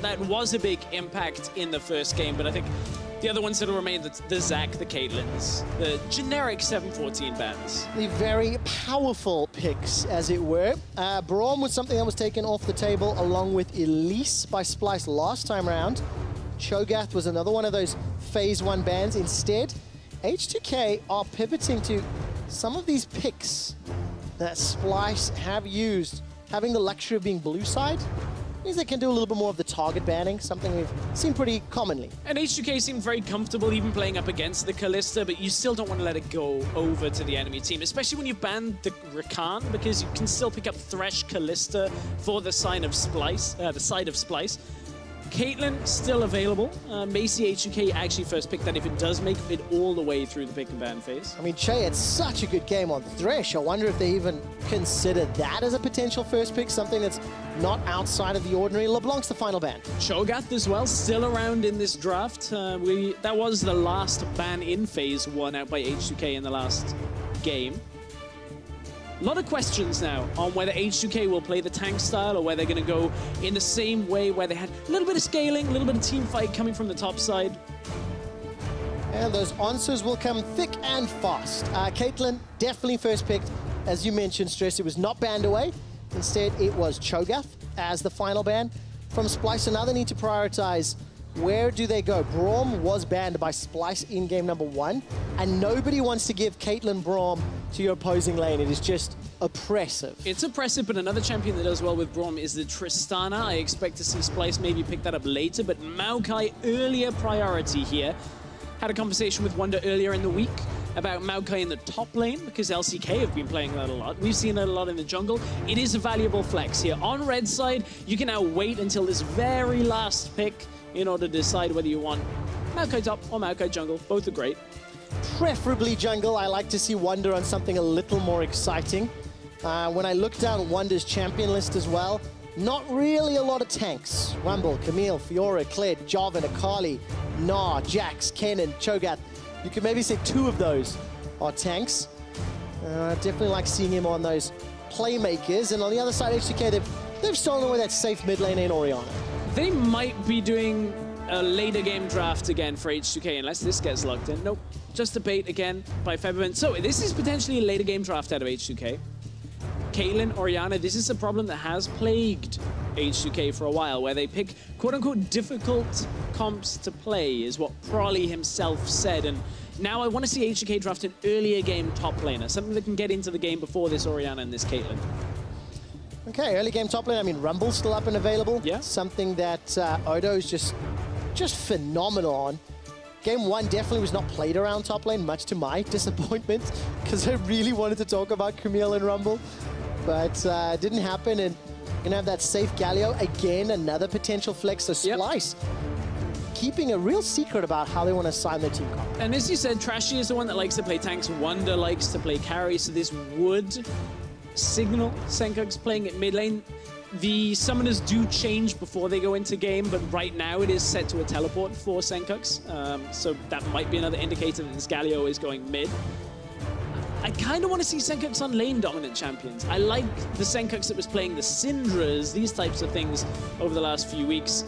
that was a big impact in the first game, but I think the other ones that will remain, the Zac, the Caitlyns, the generic 714 bans. The very powerful picks, as it were. Braum was something that was taken off the table along with Elise by Splyce last time around. Cho'Gath was another one of those phase 1 bans. Instead, H2K are pivoting to some of these picks that Splyce have used, having the luxury of being blue side. Means they can do a little bit more of the target banning, something we've seen pretty commonly. And H2K seemed very comfortable even playing up against the Kalista, but you still don't want to let it go over to the enemy team, especially when you've banned the Rakan, because you can still pick up Thresh Kalista for the side of Splyce. Caitlyn still available. Macy H2K actually first picked that if it does make it all the way through the pick and ban phase. I mean, Chei had such a good game on the Thresh. I wonder if they even consider that as a potential first pick, something that's not outside of the ordinary. LeBlanc's the final ban. Cho'Gath as well, still around in this draft. That was the last ban in phase 1 out by H2K in the last game. A lot of questions now on whether H2K will play the tank style or whether they're going to go in the same way where they had a little bit of scaling, a little bit of team fight coming from the top side. And those answers will come thick and fast. Caitlyn, definitely first picked. As you mentioned, Stress, it was not banned away. Instead, it was Cho'Gath as the final ban. From Splyce, so now they need to prioritize where do they go. Braum was banned by Splyce in game number 1, and nobody wants to give Caitlyn Braum to your opposing lane. It is just oppressive. It's oppressive, but another champion that does well with Braum is the Tristana. I expect to see Splyce maybe pick that up later, but Maokai, earlier priority here. Had a conversation with Wunder earlier in the week about Maokai in the top lane, because LCK have been playing that a lot. We've seen it a lot in the jungle. It is a valuable flex here. On red side, you can now wait until this very last pick in order to decide whether you want Maokai top or Maokai jungle. Both are great. Preferably jungle. I like to see Wunder on something a little more exciting. When I look down Wunder's champion list as well, not really a lot of tanks. Rumble, Camille, Fiora, KLed, Jarvan, Akali, Gnar, Jax, Kennen, Cho'Gath. You could maybe say 2 of those are tanks. I definitely like seeing him on those playmakers. And on the other side, H2K, they've stolen away that safe mid lane in Orianna. They might be doing a later game draft again for H2K unless this gets locked in. Nope, just a bait again by Febiven. So this is potentially a later game draft out of H2K. Caitlyn, Orianna, this is a problem that has plagued H2K for a while, where they pick quote-unquote difficult comps to play, is what Prolly himself said. And now I want to see H2K draft an earlier game top laner, something that can get into the game before this Orianna and this Caitlyn. Okay, early game top lane. I mean, Rumble's still up and available. Yeah. Something that Odo's just phenomenal on. Game 1 definitely was not played around top lane, much to my disappointment, because I really wanted to talk about Camille and Rumble, but it didn't happen. And you're gonna have that safe Galio again, another potential flex. So Splyce, keeping a real secret about how they want to sign their team comp. And as you said, Trashy is the one that likes to play tanks. Wunder likes to play carry, so this would signal Sencux playing at mid lane. The summoners do change before they go into game, but right now it is set to a teleport for Sencux. So that might be another indicator that this Galio is going mid. I kind of want to see Sencux on lane dominant champions. I like the Sencux that was playing the Syndras, these types of things over the last few weeks.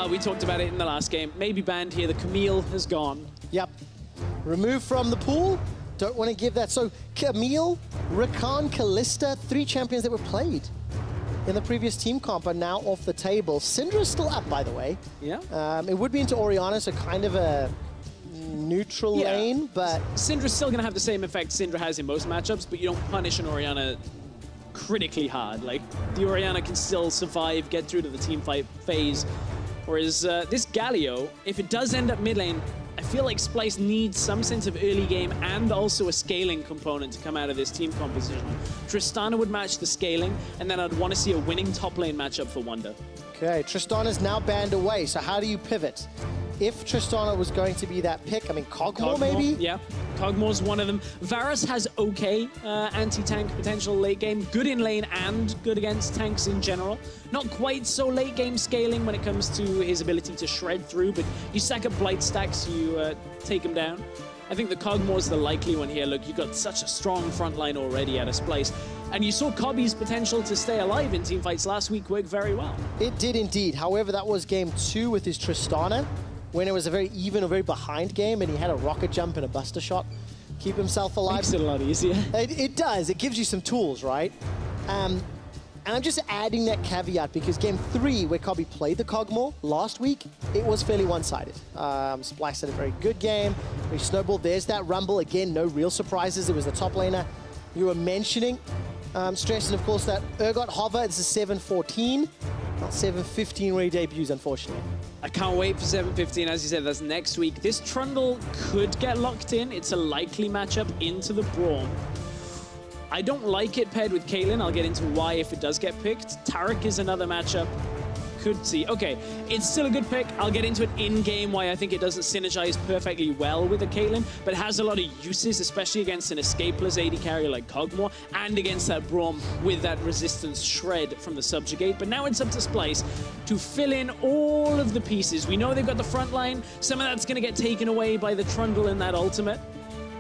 We talked about it in the last game. Maybe banned here. The Camille has gone. Yep. Removed from the pool. Don't want to give that. So Camille, Rakan, Kalista, 3 champions that were played in the previous team comp are now off the table. Syndra's still up, by the way. Yeah. It would be into Orianna, so kind of a neutral lane, but Syndra's still going to have the same effect Syndra has in most matchups, but you don't punish an Orianna critically hard. Like, the Orianna can still survive, get through to the team fight phase. Whereas this Galio, if it does end up mid lane, I feel like Splyce needs some sense of early game and also a scaling component to come out of this team composition. Tristana would match the scaling, and then I'd want to see a winning top lane matchup for Wunder. Okay, Tristana's now banned away, so how do you pivot? If Tristana was going to be that pick, I mean, Kog'Maw maybe? Yeah, Kog'Maw's one of them. Varus has okay anti-tank potential late game. Good in lane and good against tanks in general. Not quite so late game scaling when it comes to his ability to shred through, but you stack up blight stacks, you take him down. I think the Kog'Maw's the likely one here. Look, you've got such a strong front line already out of Splyce. And you saw Kobbe's potential to stay alive in teamfights last week work very well. It did indeed. However, that was game 2 with his Tristana, when it was a very even or very behind game, and he had a rocket jump and a buster shot. Keep himself alive. Makes it a lot easier. It does. It gives you some tools, right? And I'm just adding that caveat because game 3, where Kobbe played the Kog'Maw last week, it was fairly one-sided. Splyce had a very good game. We snowballed. There's that Rumble. Again, no real surprises. It was the top laner you were mentioning. Stressing, of course, that Urgot Hover, it's a 7-14, not 7-15 where he debuts, unfortunately. I can't wait for 7-15. As you said, that's next week. This Trundle could get locked in. It's a likely matchup into the Braum. I don't like it paired with Caitlyn. I'll get into why if it does get picked. Taric is another matchup. Could see. Okay, it's still a good pick. I'll get into it in-game why I think it doesn't synergize perfectly well with a Caitlyn, but it has a lot of uses, especially against an escapeless AD carrier like Kog'Maw, and against that Braum with that resistance shred from the subjugate. But now it's up to Splyce to fill in all of the pieces. We know they've got the front line. Some of that's going to get taken away by the Trundle in that ultimate.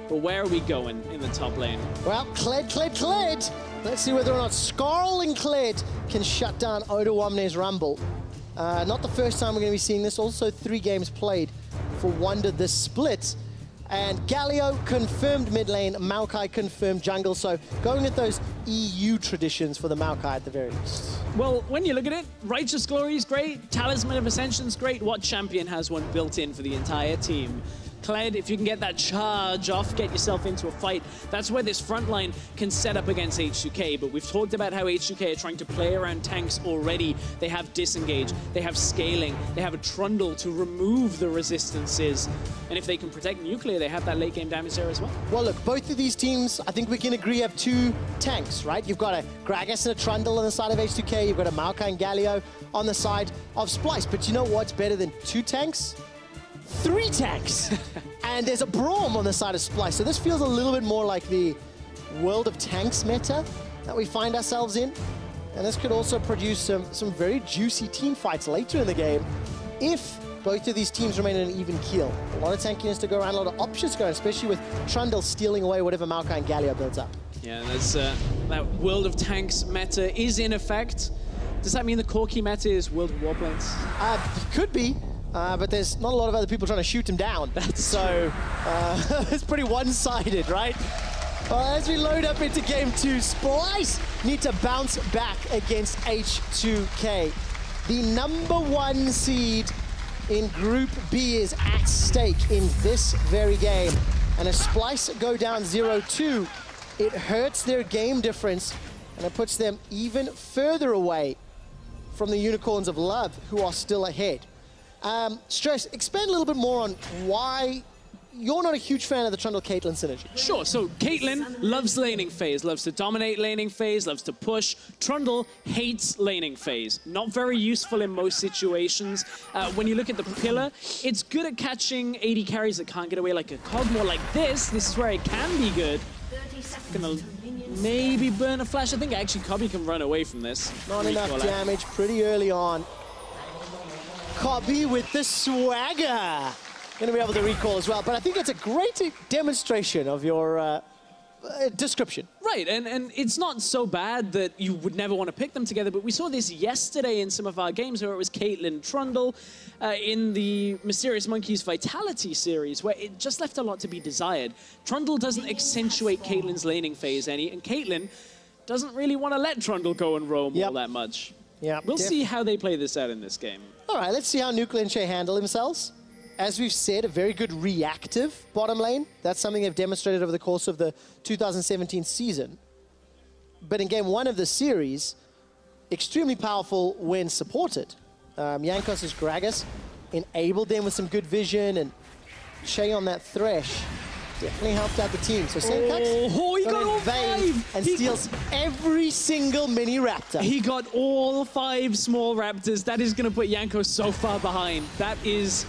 But where are we going in the top lane? Well, KLed. Let's see whether or not Skarl and KLed can shut down Odoamne's Rumble. Not the first time we're going to be seeing this. Also 3 games played for Wunder this split. And Galio confirmed mid lane, Maokai confirmed jungle. So going with those EU traditions for the Maokai at the very least. Well, when you look at it, Righteous Glory is great, Talisman of Ascension is great. What champion has one built in for the entire team? KLed, if you can get that charge off, get yourself into a fight, that's where this front line can set up against H2K. But we've talked about how H2K are trying to play around tanks already. They have disengage, they have scaling, they have a Trundle to remove the resistances. And if they can protect nuclear, they have that late game damage there as well. Well, look, both of these teams, I think we can agree, have 2 tanks, right? You've got a Gragas and a Trundle on the side of H2K. You've got a Maokai and Galio on the side of Splyce. But you know what's better than 2 tanks? 3 tanks! And there's a Braum on the side of Splyce. So this feels a little bit more like the World of Tanks meta that we find ourselves in. And this could also produce some very juicy team fights later in the game if both of these teams remain in an even keel. A lot of tankiness to go around, a lot of options to go around, especially with Trundle stealing away whatever Maokai and Galio builds up. Yeah, there's that World of Tanks meta is in effect. Does that mean the Corki meta is World of Warplanes? Could be. But there's not a lot of other people trying to shoot him down. So it's pretty one-sided, right? As we load up into game 2, Splyce need to bounce back against H2K. The #1 seed in Group B is at stake in this very game. And as Splyce go down 0-2, it hurts their game difference and it puts them even further away from the Unicorns of Love, who are still ahead. Stress, expand a little bit more on why you're not a huge fan of the Trundle-Caitlyn synergy. Sure, so Caitlyn loves laning phase, loves to dominate laning phase, loves to push. Trundle hates laning phase. Not very useful in most situations. When you look at the pillar, it's good at catching AD carries that can't get away like a Kog'Maw like this. This is where it can be good. Gonna maybe burn a flash. I think actually Kobbe can run away from this. Not enough damage pretty early on. Kobbe with the swagger. Going to be able to recall as well, but I think it's a great demonstration of your description. Right, and it's not so bad that you would never want to pick them together, but we saw this yesterday in some of our games where it was Caitlyn Trundle in the Mysterious Monkeys Vitality series, where it just left a lot to be desired. Trundle doesn't accentuate Caitlyn's laning phase any, and Caitlyn doesn't really want to let Trundle go and roam all that much. Yeah, we'll see how they play this out in this game. All right, let's see how Nuclear and Chei handle themselves. As we've said, a very good reactive bottom lane. That's something they've demonstrated over the course of the 2017 season. But in game 1 of the series, extremely powerful when supported. Jankos' Gragas enabled them with some good vision, and Chei on that Thresh definitely helped out the team. So Sencux he got all 5! And steals every single mini Raptor. He got all 5 small Raptors. That is going to put Jankos so far behind. That is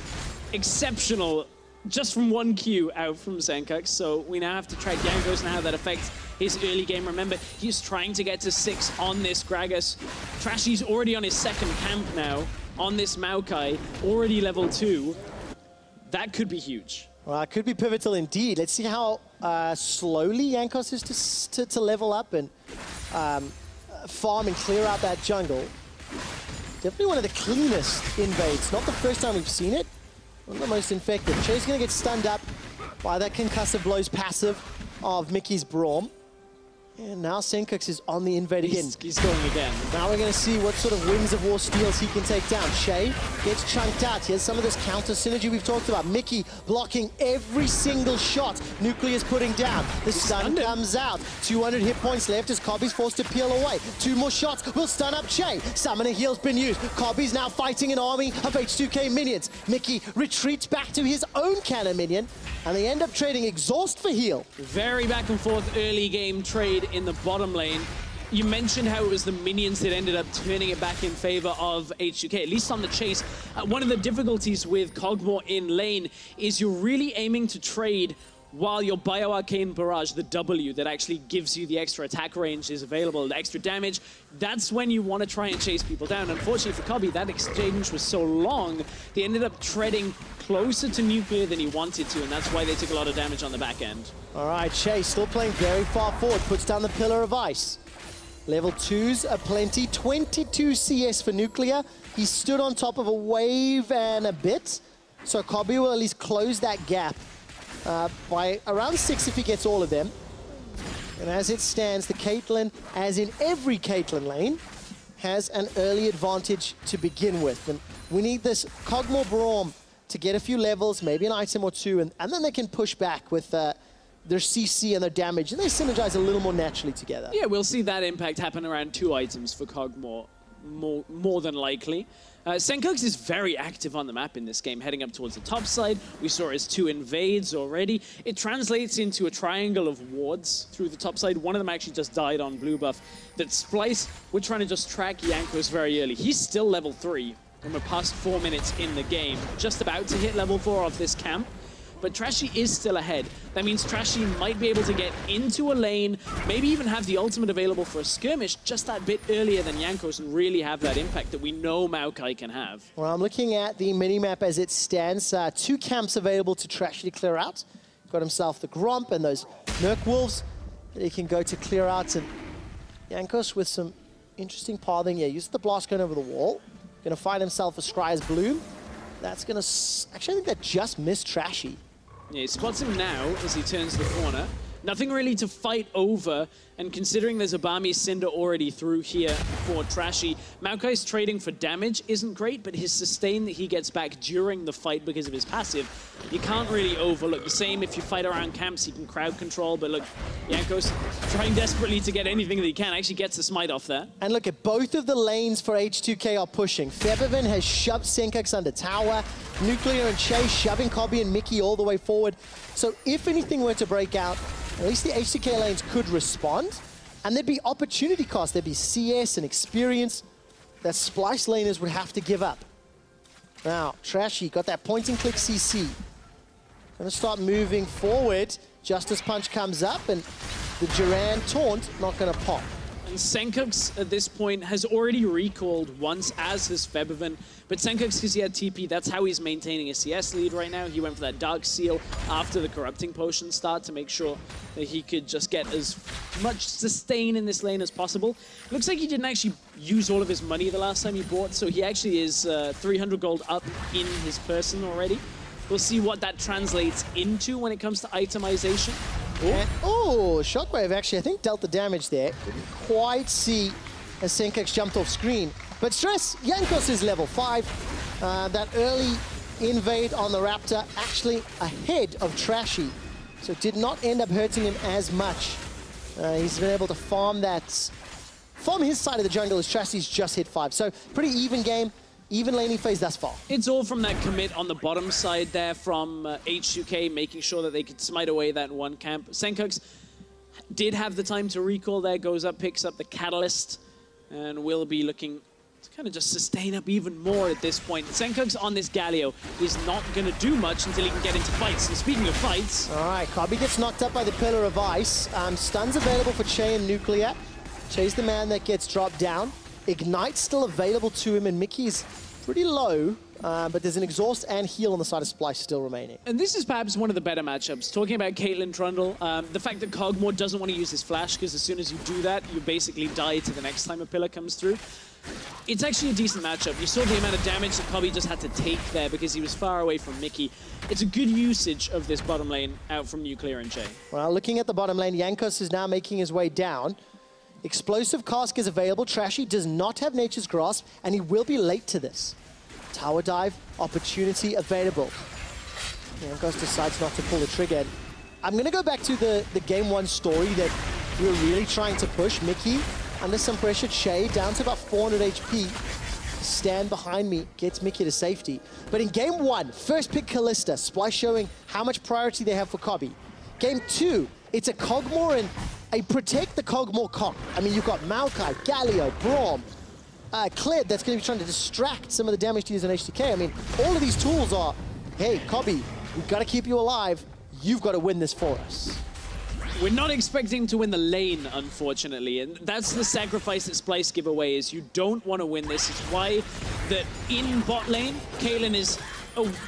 exceptional, just from 1 Q out from Sencux. So we now have to track Jankos and how that affects his early game. Remember, he's trying to get to 6 on this Gragas. Trashy's already on his 2nd camp now on this Maokai, already level 2. That could be huge. Well, it could be pivotal indeed. Let's see how slowly Jankos is to level up and farm and clear out that jungle. Definitely one of the cleanest invades. Not the first time we've seen it. One of the most effective. Chei's going to get stunned up by that concussive blows passive of Mikyx's Braum. And now Sencux is on the invade again. He's going again. Now we're going to see what sort of Wings of War steals he can take down. Chei gets chunked out. Here's some of this counter synergy we've talked about. Mikyx blocking every single shot Nuclear's putting down. The stun comes out. 200 hit points left as Kobbe's forced to peel away. 2 more shots will stun up Chei. Summoner heal's been used. Kobbe's now fighting an army of H2K minions. Mikyx retreats back to his own cannon minion, and they end up trading exhaust for heal. Very back and forth early game trade in the bottom lane. You mentioned how it was the minions that ended up turning it back in favor of H2K, at least on the chase. One of the difficulties with Kog'Maw in lane is you're really aiming to trade while your Bio-Arcane Barrage, the W that actually gives you the extra attack range, is available, the extra damage. That's when you want to try and chase people down. Unfortunately for Kobbe, that exchange was so long, they ended up treading closer to Nuclear than he wanted to, and that's why they took a lot of damage on the back end. All right, Chei still playing very far forward, puts down the Pillar of Ice. Level 2s are plenty, 22 CS for Nuclear. He stood on top of a wave and a bit, so Kobbe will at least close that gap by around 6 if he gets all of them. And as it stands, the Caitlyn, as in every Caitlyn lane, has an early advantage to begin with. And we need this Kog'Maw Braum to get a few levels, maybe an item or two, and then they can push back with their CC and their damage, and they synergize a little more naturally together. Yeah, we'll see that impact happen around 2 items for Kog'Maw, more than likely. Sencux is very active on the map in this game, heading up towards the top side. We saw his 2 invades already. It translates into a triangle of wards through the top side. One of them actually just died on blue buff. That Splyce, we're trying to just track Jankos very early. He's still level 3, and we're past 4 minutes in the game. Just about to hit level 4 of this camp. But Trashy is still ahead. That means Trashy might be able to get into a lane, maybe even have the ultimate available for a skirmish just that bit earlier than Jankos and really have that impact that we know Maokai can have. Well, I'm looking at the minimap as it stands. 2 camps available to Trashy to clear out. Got himself the Gromp and those Merc Wolves that he can go to clear out. And Jankos with some interesting pathing. Yeah, uses the blast gun over the wall. Gonna find himself a Scry's Bloom. That's gonna... Actually, I think that just missed Trashy. Yeah, he spots him now as he turns the corner. Nothing really to fight over, and considering there's a Odoamne Cinder already through here for Trashy, Maokai's trading for damage isn't great, but his sustain that he gets back during the fight because of his passive, you can't really overlook. The same if you fight around camps, he can crowd control, but look, Jankos trying desperately to get anything that he can, actually gets the smite off there. And look at both of the lanes for H2K are pushing. Febiven has shoved Sencux under tower, Nuclear and Chei shoving Kobbe and Mikyx all the way forward. So if anything were to break out, at least the H2K lanes could respond, and there'd be opportunity cost. There'd be CS and experience that Splyce laners would have to give up. Now, Trashy got that point and click CC. Gonna start moving forward. Justice Punch comes up, and the Duran taunt not gonna pop. And Sencux at this point has already recalled once, as has Febiven. But Sencux, because he had TP, that's how he's maintaining a CS lead right now. He went for that Dark Seal after the Corrupting Potion start to make sure that he could just get as much sustain in this lane as possible. Looks like he didn't actually use all of his money the last time he bought, so he actually is 300 gold up in his person already. We'll see what that translates into when it comes to itemization. Oh, Shockwave actually, I think, dealt the damage there. Didn't quite see as Sencux jumped off screen. But stress, Jankos is level 5. That early invade on the Raptor actually ahead of Trashy. So it did not end up hurting him as much. He's been able to farm his side of the jungle as Trashy's just hit 5. So pretty even game. Even laning phase thus far. It's all from that commit on the bottom side there from H2K, making sure that they could smite away that one camp. Sencux did have the time to recall there, goes up, picks up the Catalyst, and will be looking to kind of just sustain up even more at this point. Sencux on this Galio is not going to do much until he can get into fights. And speaking of fights... All right, Kobbe gets knocked up by the Pillar of Ice. Stuns available for Chei and Nuclear. Chei's the man that gets dropped down. Ignite's still available to him, and Mikyx is pretty low but there's an exhaust and heal on the side of Splyce still remaining. And this is perhaps one of the better matchups. Talking about Caitlyn Trundle, the fact that Kog'Maw doesn't want to use his flash, because as soon as you do that, you basically die to the next time a pillar comes through. It's actually a decent matchup. You saw the amount of damage that Kobbe just had to take there because he was far away from Mikyx. It's a good usage of this bottom lane out from Nuclear and Chei. Well, looking at the bottom lane, Jankos is now making his way down. Explosive Cask is available. Trashy does not have Nature's Grasp, and he will be late to this. Tower dive, opportunity available. Jankos decides not to pull the trigger. I'm going to go back to the game one story that we were really trying to push. Mikyx, under some pressure, Chei down to about 400 HP. Stand behind me, gets Mikyx to safety. But in game one, first pick Kalista, Splyce showing how much priority they have for Kobbe. Game two, it's a Kog'Maw and a protect the Kog'Maw comp. I mean, you've got Maokai, Galio, Braum, KLed that's going to be trying to distract some of the damage dealers in H2K. I mean, all of these tools are, hey, Kobbe, we've got to keep you alive. You've got to win this for us. We're not expecting to win the lane, unfortunately, and that's the sacrifice that Splyce give away, is you don't want to win this. It's why that in bot lane, Caitlyn is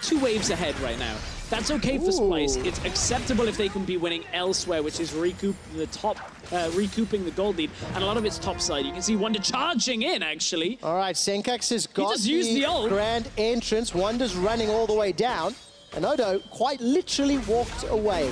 2 waves ahead right now. That's okay for Splyce. It's acceptable if they can be winning elsewhere, which is recouping the gold lead, and a lot of it's top side. You can see Wunder charging in, actually. All right, Sencux has got the ult. Grand entrance. Wunder's running all the way down, and Odo quite literally walked away.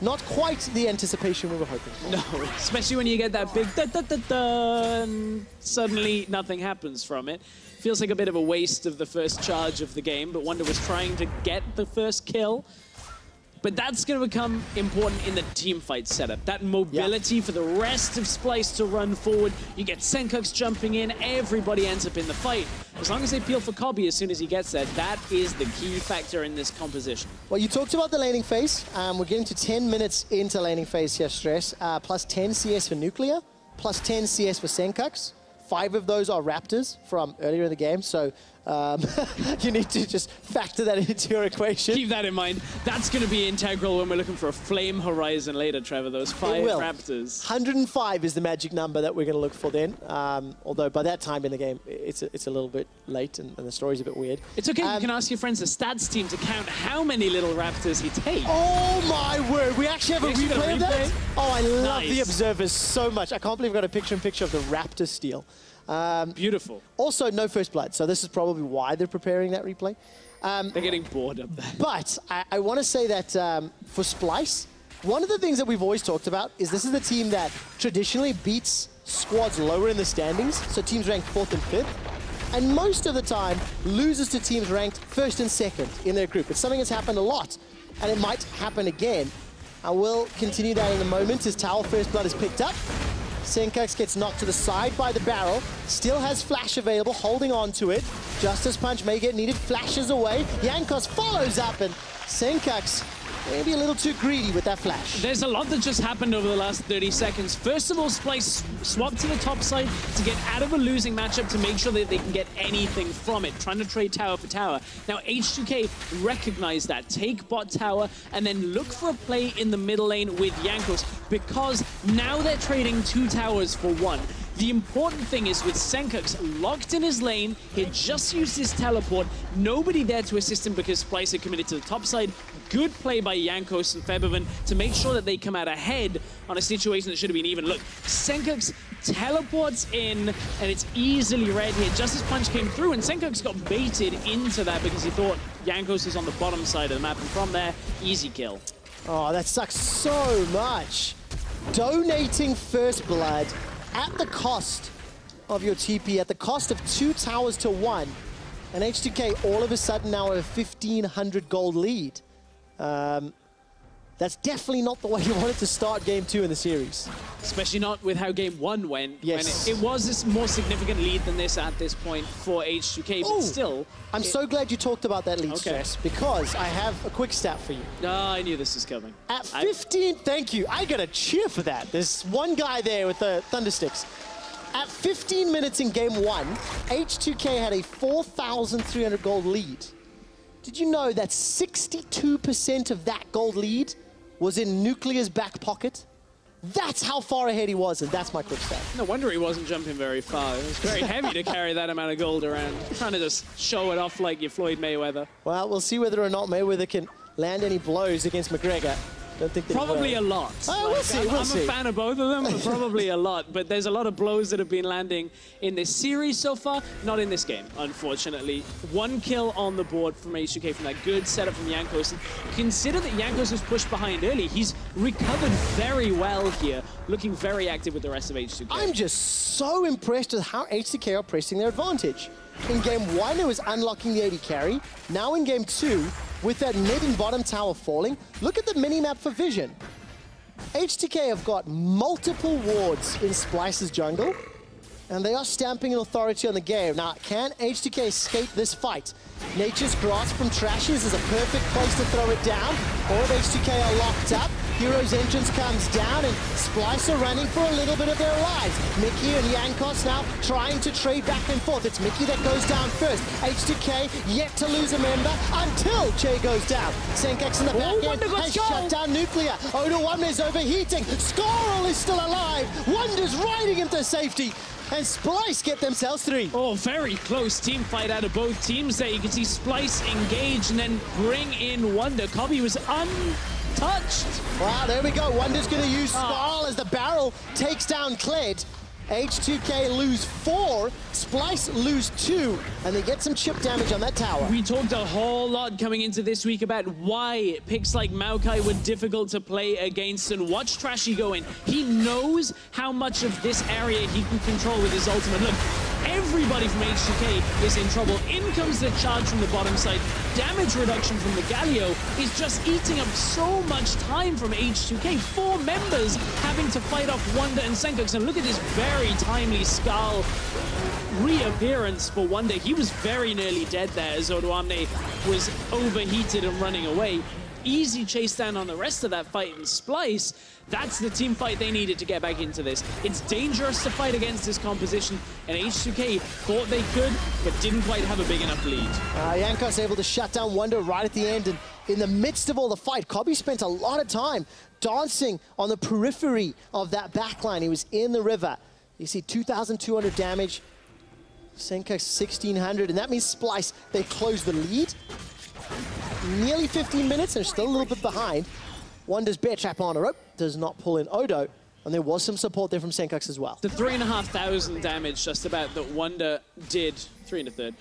Not quite the anticipation we were hoping for. No, especially when you get that big da-da-da-da, and suddenly nothing happens from it. Feels like a bit of a waste of the first charge of the game, but Wunder was trying to get the first kill. But that's going to become important in the teamfight setup. That mobility for the rest of Splyce to run forward. You get Sencux jumping in, everybody ends up in the fight. As long as they peel for Kobbe as soon as he gets there, that is the key factor in this composition. Well, you talked about the laning phase. We're getting to 10 minutes into laning phase here, Stress. Plus 10 CS for Nuclear, plus 10 CS for Sencux. 5 of those are Raptors from earlier in the game, so you need to just factor that into your equation. Keep that in mind. That's going to be integral when we're looking for a flame horizon later, Trevor, those 5 Raptors. 105 is the magic number that we're going to look for then, although by that time in the game, it's a little bit late and the story's a bit weird. It's okay, you can ask your friends, the stats team, to count how many little Raptors he takes. Oh my word, we actually have a replay of that? Oh, I love the observers so much. I can't believe we've got a picture-in-picture of the Raptor steal. Beautiful. Also, no first blood, so this is probably why they're preparing that replay. They're getting bored up there. But I want to say that for Splyce, one of the things that we've always talked about is this is the team that traditionally beats squads lower in the standings, so teams ranked 4th and 5th, and most of the time loses to teams ranked 1st and 2nd in their group. It's something that's happened a lot, and it might happen again. I will continue that in a moment as Tower First Blood is picked up. Sencux gets knocked to the side by the barrel, still has flash available, holding on to it. Justice Punch may get needed, flashes away. Jankos follows up, and Sencux maybe a little too greedy with that flash. There's a lot that just happened over the last 30 seconds. First of all, Splyce swapped to the top side to get out of a losing matchup to make sure that they can get anything from it, trying to trade tower for tower. Now, H2K recognize that. Take bot tower and then look for a play in the middle lane with Jankos, because now they're trading 2 towers for 1. The important thing is with Sencux locked in his lane, he had just used his teleport, nobody there to assist him because Splyce had committed to the top side. Good play by Jankos and Febiven to make sure that they come out ahead on a situation that should have been even. Look, Sencux teleports in, and it's easily read here. Justice Punch came through, and Sencux got baited into that because he thought Jankos was on the bottom side of the map, and from there, easy kill. Oh, that sucks so much. Donating first blood at the cost of your TP, at the cost of 2 towers to 1, and H2K all of a sudden now have a 1,500 gold lead. That's definitely not the way you wanted to start Game 2 in the series. Especially not with how Game 1 went. Yes. When it was this more significant lead than this at this point for H2K, but still. I'm so glad you talked about that lead, Stress, because I have a quick stat for you. No, I knew this was coming. At 15, thank you. I gotta cheer for that. There's one guy there with the thundersticks. At 15 minutes in Game 1, H2K had a 4,300 gold lead. Did you know that 62% of that gold lead was in Nuclear's back pocket? That's how far ahead he was, and that's my quick stat. No wonder he wasn't jumping very far. It was very heavy to carry that amount of gold around. Trying to just show it off like you're Floyd Mayweather. Well, we'll see whether or not Mayweather can land any blows against McGregor. Don't think that probably a lot. Oh, we'll see, we'll see. I'm a fan of both of them, but probably a lot. But there's a lot of blows that have been landing in this series so far. Not in this game, unfortunately. 1 kill on the board from H2K from that good setup from Jankos. And consider that Jankos was pushed behind early. He's recovered very well here, looking very active with the rest of H2K. I'm just so impressed with how H2K are pressing their advantage. In game 1, it was unlocking the AD carry. Now in game 2, with that mid and bottom tower falling, look at the mini-map for vision. H2K have got multiple wards in Splyce's jungle, and they are stamping an authority on the game. Now, can H2K escape this fight? Nature's Grasp from Trashy is a perfect place to throw it down. All of H2K are locked up. Hero's Entrance comes down, and Splyce are running for a little bit of their lives. Mikyx and Jankos now trying to trade back and forth. It's Mikyx that goes down first. H2K yet to lose a member until Chei goes down. Sencux in the back end has shut down Nuclear. Odoamne is overheating. Scoral is still alive. Wunder's riding him to safety. And Splyce get themselves 3. Oh, very close team fight out of both teams there. You can see Splyce engage and then bring in Wunder. Kobbe was untouched. Wow, there we go. Wunder's going to use Scarl as the barrel takes down KLed. H2K lose 4, Splyce lose 2, and they get some chip damage on that tower. We talked a whole lot coming into this week about why picks like Maokai were difficult to play against, and watch Trashy go in. He knows how much of this area he can control with his ultimate. Look, everybody from H2K is in trouble. In comes the charge from the bottom side. Damage reduction from the Galio is just eating up so much time from H2K. 4 members having to fight off Wunder and Sencux, and look at this very timely Skull reappearance for Wunder. He was very nearly dead there as Odoamne was overheated and running away. Easy chase down on the rest of that fight in Splyce. That's the team fight they needed to get back into this. It's dangerous to fight against this composition, and H2K thought they could, but didn't quite have a big enough lead. Jankos able to shut down Wunder right at the end, and in the midst of all the fight, Kobbe spent a lot of time dancing on the periphery of that backline. He was in the river. You see 2,200 damage, Sencux 1,600, and that means Splyce, they close the lead. Nearly 15 minutes, they're still a little bit behind. Wunder's bear trap on a rope, does not pull in Odo, and there was some support there from Sencux as well. The 3,500 damage just about that Wunder did, 3 1/3,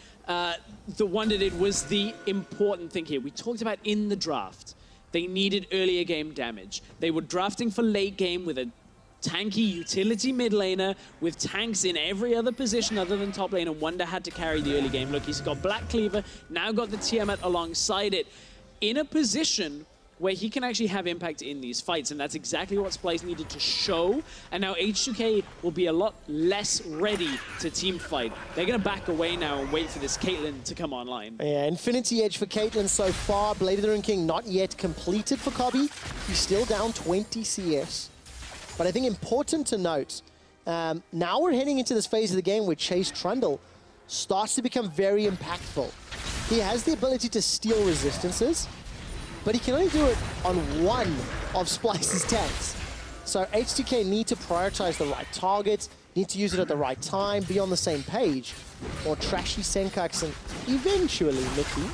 the Wunder did was the important thing here. We talked about in the draft, they needed earlier game damage. They were drafting for late game with a tanky utility mid laner with tanks in every other position other than top lane, and Wunder had to carry the early game. Look, he's got Black Cleaver, now got the Tiamat alongside it, in a position where he can actually have impact in these fights, and that's exactly what Splyce needed to show, and now H2K will be a lot less ready to team fight. They're going to back away now and wait for this Caitlyn to come online. Yeah, Infinity Edge for Caitlyn so far. Blade of the Rune King not yet completed for Kobbe. He's still down 20 CS. But I think important to note, now we're heading into this phase of the game where Chei's Trundle starts to become very impactful. He has the ability to steal resistances, but he can only do it on one of Splyce's tanks. So H2K need to prioritize the right targets, need to use it at the right time, be on the same page, or Trashy, Sencux, and eventually Mikyx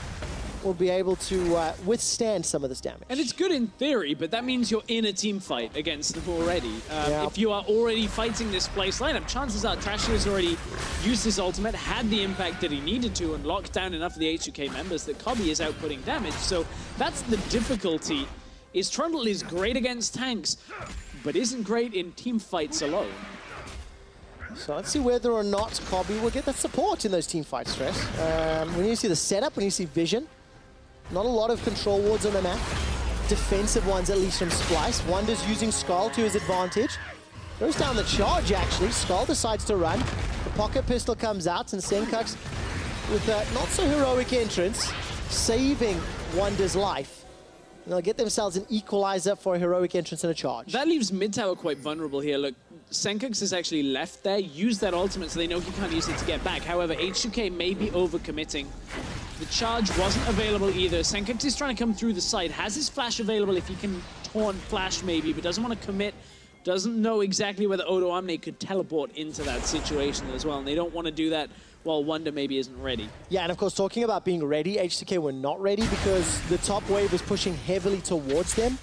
will be able to withstand some of this damage. And it's good in theory, but that means you're in a team fight against them already. If you are already fighting this Splyce lineup, chances are Trashy has already used his ultimate, had the impact that he needed to, and locked down enough of the H2K members that Kobbe is outputting damage. So that's the difficulty, is Trundle is great against tanks, but isn't great in team fights alone. So let's see whether or not Kobbe will get that support in those team fights, Stress. When you see the setup, when you see vision, not a lot of control wards on the map. Defensive ones, at least from Splyce. Wunder's using Skull to his advantage. Goes down the charge, actually. Skull decides to run. The pocket pistol comes out, and Sencux, with a not-so-heroic entrance, saving Wunder's life. And they'll get themselves an equalizer for a heroic entrance and a charge. That leaves mid-tower quite vulnerable here. Look, Sencux is actually left there, used that ultimate so they know he can't use it to get back. However, H2K may be overcommitting. The charge wasn't available either. Sencux is trying to come through the side, has his flash available if he can taunt flash maybe, but doesn't want to commit doesn't know exactly whether Odoamne could teleport into that situation as well, and they don't want to do that while Wunder maybe isn't ready. Yeah, and of course, talking about being ready, H2K were not ready because the top wave was pushing heavily towards them.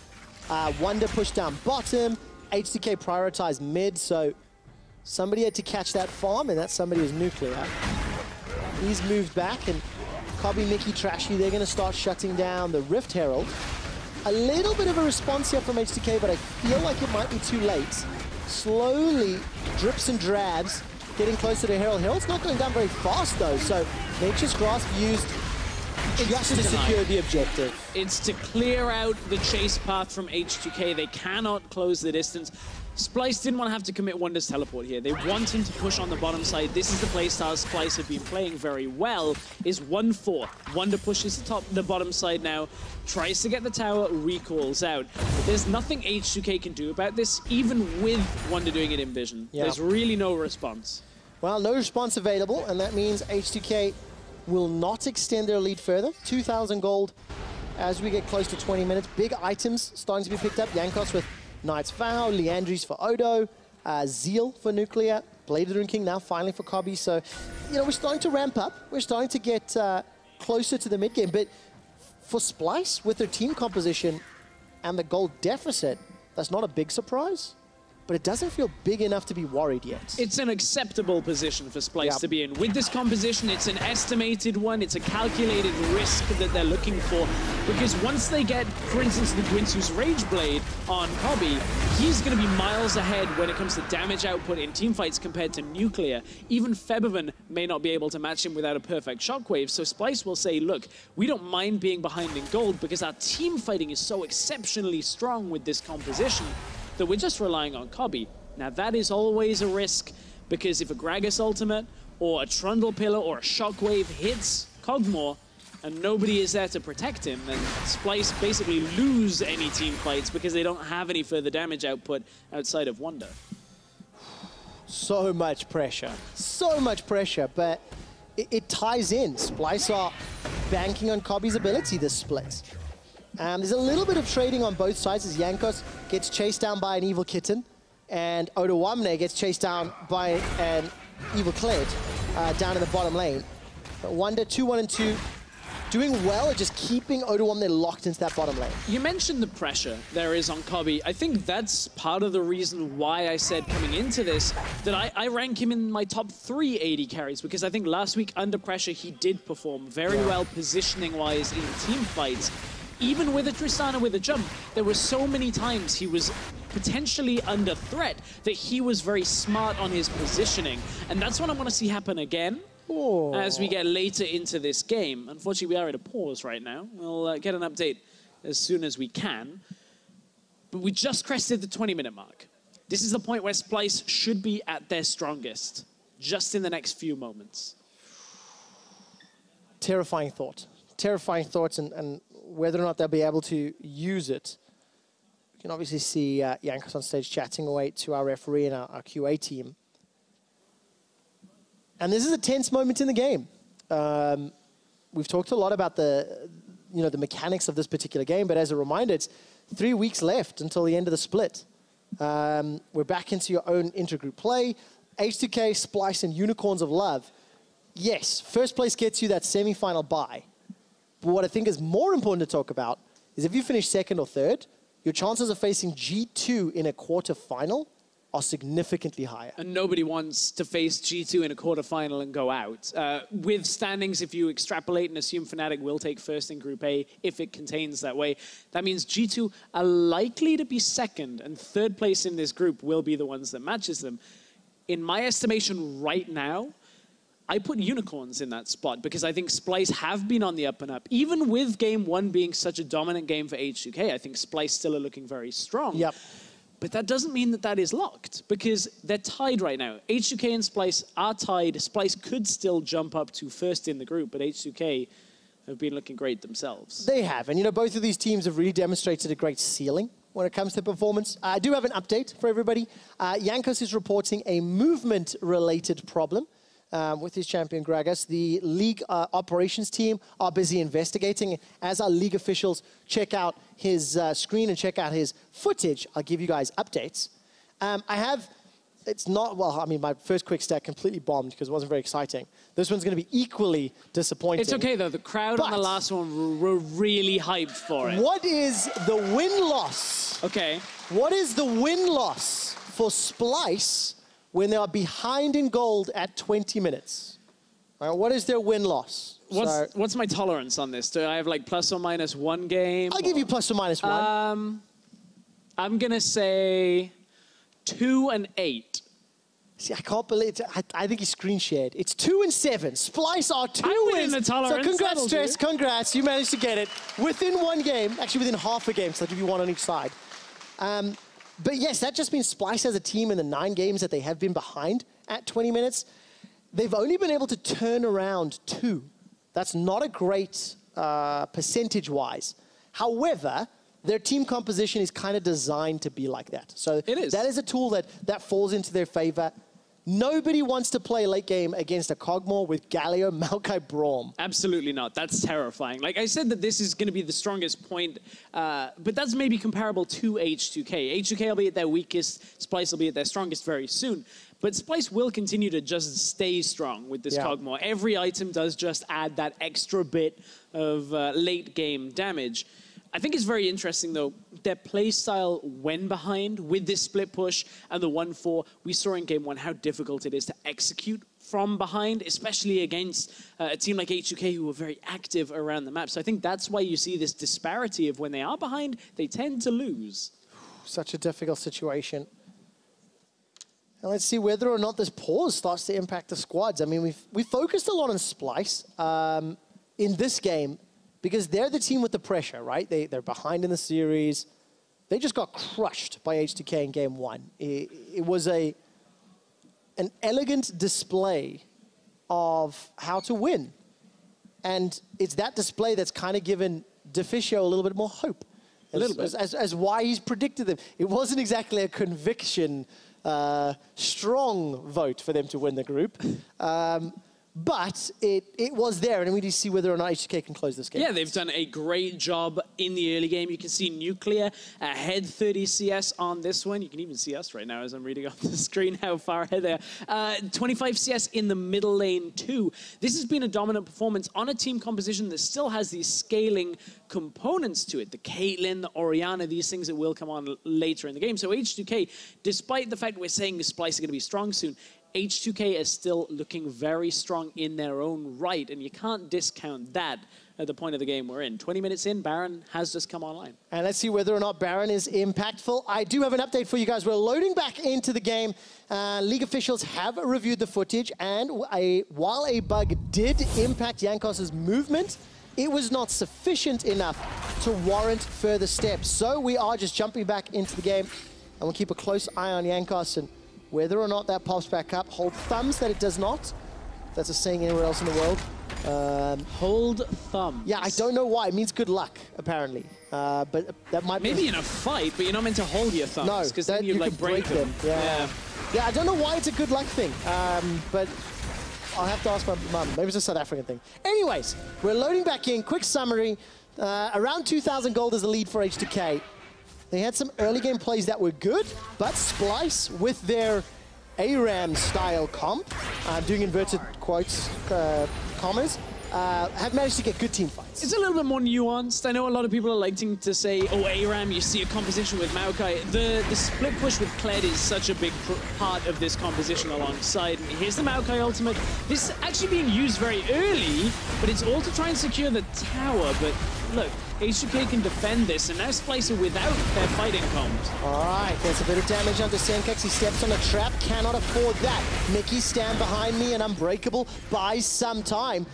Wunder pushed down bottom, H2K prioritized mid, so somebody had to catch that farm, and that somebody was Nuclear. He's moved back, and Kobbe, Mikyx, Trashy, they're going to start shutting down the Rift Herald. A little bit of a response here from H2K, but I feel like it might be too late. Slowly, drips and drabs, getting closer to Herald. Herald's not going down very fast, though, so Nature's Grasp used just to secure the objective. It's to clear out the chase path from H2K. They cannot close the distance. Splyce didn't want to have to commit Wunder's teleport here. They want him to push on the bottom side. This is the playstyle Splyce have been playing very well, is 1-4. Wunder pushes the bottom side now, tries to get the tower, recalls out. But there's nothing H2K can do about this, even with Wunder doing it in vision. Yeah. There's really no response. Well, no response available, and that means H2K will not extend their lead further. 2,000 gold as we get close to 20 minutes. Big items starting to be picked up. Jankos with Knight's Vow, Leandry's for Odo, Zeal for Nuclear, Blade of the Rune King now finally for Kobbe. So, you know, we're starting to ramp up. We're starting to get closer to the mid game. But for Splyce, with their team composition and the gold deficit, that's not a big surprise. But it doesn't feel big enough to be worried yet. It's an acceptable position for Splyce to be in. With this composition, it's an estimated one. It's a calculated risk that they're looking for. Because once they get, for instance, the Gwinsu's Rage Blade on Kobbe, he's going to be miles ahead when it comes to damage output in teamfights compared to Nuclear. Even Febiven may not be able to match him without a perfect shockwave. So Splyce will say, look, we don't mind being behind in gold because our team fighting is so exceptionally strong with this composition that we're just relying on Kobbe. Now that is always a risk, because if a Gragas ultimate or a Trundle pillar or a shockwave hits Kog'Maw and nobody is there to protect him, then Splyce basically lose any team fights because they don't have any further damage output outside of Wunder. So much pressure, but it ties in. Splyce are banking on Kobbe's ability this split. There's a little bit of trading on both sides as Jankos gets chased down by an evil kitten and Odoamne gets chased down by an evil KLed down in the bottom lane. But Wunder 2-1-2, doing well at just keeping Odoamne locked into that bottom lane. You mentioned the pressure there is on Kobbe. I think that's part of the reason why I said coming into this that I rank him in my top 3 AD carries, because I think last week under pressure he did perform very well positioning-wise in team fights. Even with a Tristana with a jump, there were so many times he was potentially under threat that he was very smart on his positioning. And that's what I want to see happen again as we get later into this game. Unfortunately, we are at a pause right now. We'll get an update as soon as we can. But we just crested the 20-minute mark. This is the point where Splyce should be at their strongest, just in the next few moments. Terrifying thought. Terrifying thoughts, and whether or not they'll be able to use it. You can obviously see Jankos on stage chatting away to our referee and our QA team. And this is a tense moment in the game. We've talked a lot about the mechanics of this particular game, but as a reminder, it's 3 weeks left until the end of the split. We're back into your own intergroup play. H2K, Splyce, and Unicorns of Love. Yes, first place gets you that semi-final bye. But what I think is more important to talk about is if you finish second or third, your chances of facing G2 in a quarterfinal are significantly higher. And nobody wants to face G2 in a quarterfinal and go out. With standings, if you extrapolate and assume Fnatic will take first in Group A, if it contains that way, that means G2 are likely to be second, and third place in this group will be the ones that matches them. In my estimation right now, I put Unicorns in that spot because I think Splyce have been on the up and up. Even with game one being such a dominant game for H2K, I think Splyce still are looking very strong. Yep. But that doesn't mean that that is locked because they're tied right now. H2K and Splyce are tied. Splyce could still jump up to first in the group, but H2K have been looking great themselves. They have. And, both of these teams have really demonstrated a great ceiling when it comes to performance. I do have an update for everybody. Jankos is reporting a movement-related problem with his champion Gragas. The league operations team are busy investigating. As our league officials check out his screen and check out his footage, I'll give you guys updates. It's not, well, I mean, my first quick stat completely bombed because it wasn't very exciting. This one's going to be equally disappointing. It's okay, though. The crowd on the last one were really hyped for it. What is the win-loss? Okay. What is the win-loss for Splyce when they are behind in gold at 20 minutes? All right, what is their win-loss? What's my tolerance on this? Do I have, like, plus or minus 1 game? I'll give you plus or minus 1. I'm going to say 2 and 8. See, I can't believe it. I think he screen shared. It's 2 and 7. Splyce are 2 wins. The tolerance. So congrats, Stress. Congrats. You managed to get it within 1 game. Actually, within half a game. So I'll give you 1 on each side. But yes, that just means Splyce as a team in the 9 games that they have been behind at 20 minutes, they've only been able to turn around 2. That's not a great percentage-wise. However, their team composition is kind of designed to be like that. So it is. That is a tool that falls into their favor. Nobody wants to play late game against a Kog'Maw with Galio, Maokai, Braum. Absolutely not. That's terrifying. Like I said that this is going to be the strongest point, but that's maybe comparable to H2K. H2K will be at their weakest, Splyce will be at their strongest very soon. But Splyce will continue to just stay strong with this Kog'Maw. Every item does just add that extra bit of late game damage. I think it's very interesting, though, their playstyle when behind with this split push and the 1-4. We saw in Game 1 how difficult it is to execute from behind, especially against a team like H2K who are very active around the map. So I think that's why you see this disparity of when they are behind, they tend to lose. Such a difficult situation. And let's see whether or not this pause starts to impact the squads. I mean, we focused a lot on Splyce in this game, because they're the team with the pressure, right? They're behind in the series. They just got crushed by H2K in Game 1. It was an elegant display of how to win. And it's that display that's kind of given Deficio a little bit more hope. As why he's predicted them. It wasn't exactly a conviction, strong vote for them to win the group. But it was there, and we need to see whether or not H2K can close this game. Yeah, they've done a great job in the early game. You can see Nuclear ahead 30 CS on this one. You can even see us right now as I'm reading off the screen how far ahead they are. 25 CS in the middle lane too. This has been a dominant performance on a team composition that still has these scaling components to it. The Caitlyn, the Orianna, these things that will come on later in the game. So H2K, despite the fact we're saying the Splyce are going to be strong soon, H2K is still looking very strong in their own right, and you can't discount that at the point of the game we're in. 20 minutes in, Baron has just come online. And let's see whether or not Baron is impactful. I do have an update for you guys. We're loading back into the game. League officials have reviewed the footage, and while a bug did impact Jankos' movement, it was not sufficient enough to warrant further steps. So we are just jumping back into the game, and we'll keep a close eye on Jankos, and whether or not that pops back up, hold thumbs that it does not. If that's a saying anywhere else in the world. Hold thumbs. Yeah, I don't know why. It means good luck, apparently. But that might maybe in a fight, but you're not meant to hold your thumbs. No, because then you like break them. Yeah. I don't know why it's a good luck thing. But I'll have to ask my mum. Maybe it's a South African thing. Anyways, we're loading back in. Quick summary. Around 2,000 gold is the lead for H2K. They had some early game plays that were good, but Splyce, with their ARAM style comp, doing inverted quotes, commas, have managed to get good team fights. It's a little bit more nuanced. I know a lot of people are liking to say, oh, ARAM, you see a composition with Maokai. The split push with KLed is such a big part of this composition alongside. Here's the Maokai ultimate. This is actually being used very early, but it's all to try and secure the tower. But look, H2K can defend this, and now Splyce are without their fighting comps. All right, there's a bit of damage onto Sencux. He steps on a trap, cannot afford that. Mikyx stand behind me and unbreakable, buys some time.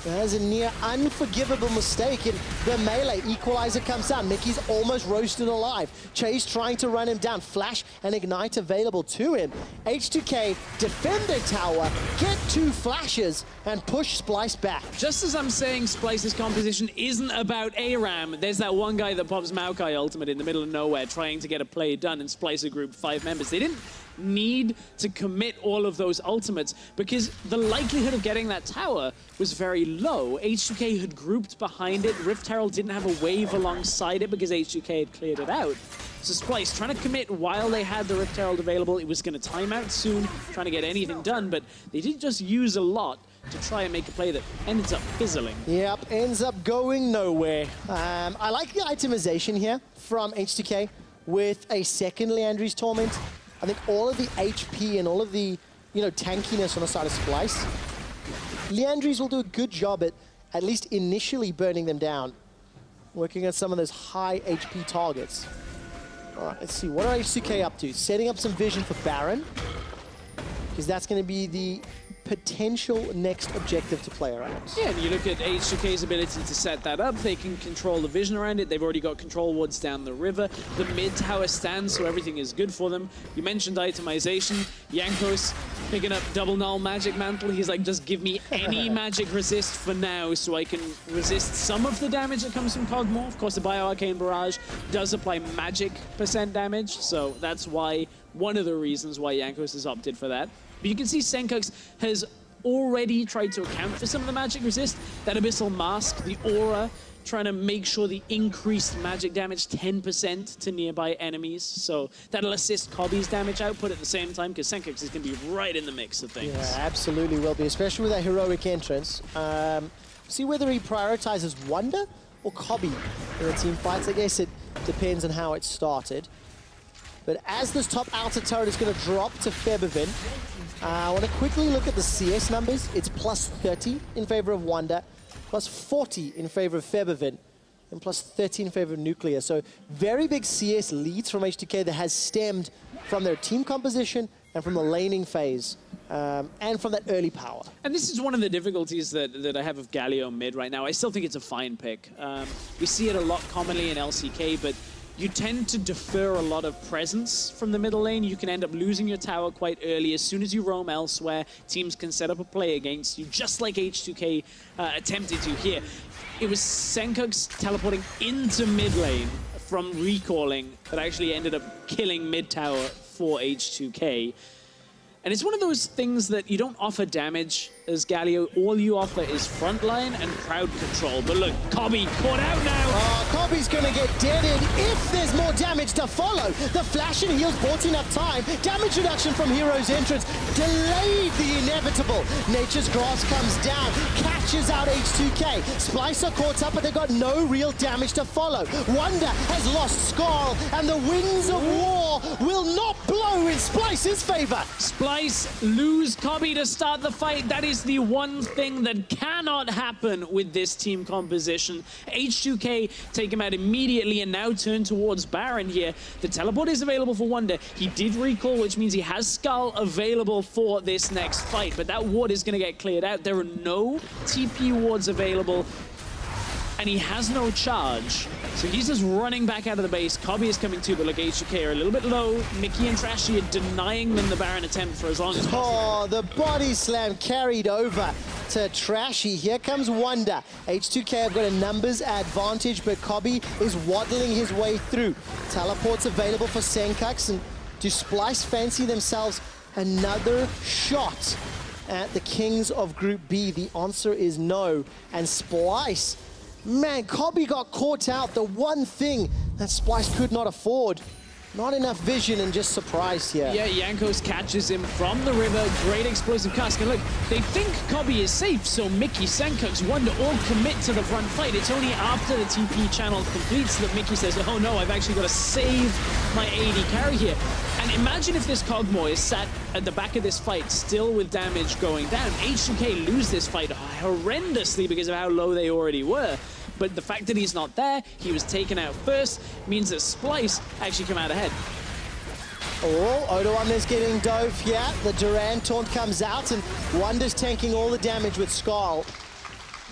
There's a near unforgivable mistake in the melee. Equalizer comes down. Mikyx almost roasted alive. Chei's trying to run him down. Flash and Ignite available to him. H2K defend their tower, get 2 flashes, and push Splyce back. Just as I'm saying Splyce's composition isn't about ARAM, there's that one guy that pops Maokai ultimate in the middle of nowhere trying to get a play done, and Splyce are grouped 5 members. They didn't need to commit all of those ultimates because the likelihood of getting that tower was very low. H2K had grouped behind it. Rift Herald didn't have a wave alongside it because H2K had cleared it out. So Splyce trying to commit while they had the Rift Herald available. It was going to time out soon, trying to get anything done, but they did just use a lot to try and make a play that ends up fizzling. Yep, ends up going nowhere. I like the itemization here from H2K with a second Liandry's Torment. I think all of the HP and all of the, tankiness on the side of Splyce, Liandry's will do a good job at least initially burning them down, working on some of those high HP targets. All right, let's see, what are H2K up to? Setting up some vision for Baron, because that's going to be the potential next objective to play around. Yeah, and you look at H2K's ability to set that up. They can control the vision around it. They've already got control wards down the river. The mid tower stands, so everything is good for them. You mentioned itemization. Jankos picking up double null magic mantle. He's like, just give me any magic resist for now so I can resist some of the damage that comes from Kog'Maw. Of course, the Bio-Arcane Barrage does apply magic % damage, so that's why, one of the reasons why Jankos has opted for that. But you can see Sencux has already tried to account for some of the magic resist. That Abyssal Mask, the Aura, trying to make sure the increased magic damage 10% to nearby enemies. So that'll assist Kobbe's damage output at the same time, because Sencux is going to be right in the mix of things. Yeah, absolutely will be, especially with that heroic entrance. See whether he prioritizes Wunder or Kobbe in the team fights. I guess it depends on how it started. But as this top outer turret is going to drop to Febiven, I want to quickly look at the CS numbers. It's plus 30 in favor of Wunder, plus 40 in favor of Febiven, and plus 30 in favor of Nuclear. So very big CS leads from H2K that has stemmed from their team composition and from the laning phase, and from that early power. And this is one of the difficulties that I have of Galio mid right now. I still think it's a fine pick. We see it a lot commonly in LCK, but you tend to defer a lot of presence from the middle lane. You can end up losing your tower quite early. As soon as you roam elsewhere, teams can set up a play against you, just like H2K attempted to here. It was Sencux teleporting into mid lane from recalling that actually ended up killing mid tower for H2K. And it's one of those things that you don't offer damage as Galio. All you offer is frontline and crowd control. But look, Kobbe caught out now. Kobbe's gonna get deaded if there's more damage to follow. The flash and heals bought enough time. Damage reduction from Hero's entrance delayed the inevitable. Nature's Grass comes down, catches out H2K. Splyce are caught up, but they've got no real damage to follow. Wunder has lost Skarl, and the winds of war will not blow in Splyce's favor. Splyce lose Kobbe to start the fight. That is the one thing that cannot happen with this team composition. H2K take him out immediately and now turn towards Baron here. The teleport is available for Wunder. He did recall, which means he has Skarl available for this next fight, but that ward is going to get cleared out. There are no TP wards available, and he has no charge. So he's just running back out of the base. Kobbe is coming too, but look, H2K are a little bit low. Mikyx and Trashy are denying them the Baron attempt for as long as possible. Oh, the body slam carried over to Trashy. Here comes Wunder. H2K have got a numbers advantage, but Kobbe is waddling his way through. Teleports available for Sencux, and do Splyce fancy themselves another shot at the Kings of Group B? The answer is no, and Splyce, man, Kobbe got caught out. The one thing that Splyce could not afford. Not enough vision and just surprised here. Yeah, Jankos catches him from the river. Great explosive cast. And look, they think Kobbe is safe, so Mikyx, Sencux, Wunder all commit to the front fight. It's only after the TP channel completes that Mikyx says, oh no, I've actually got to save my AD carry here. And imagine if this Kog'Maw is sat at the back of this fight, still with damage going down. H2K lose this fight horrendously because of how low they already were. But the fact that he's not there, he was taken out first, means that Splyce actually come out ahead. Oh, Odoamne's getting dove here. The Durand taunt comes out, and Wunder's tanking all the damage with Skarl.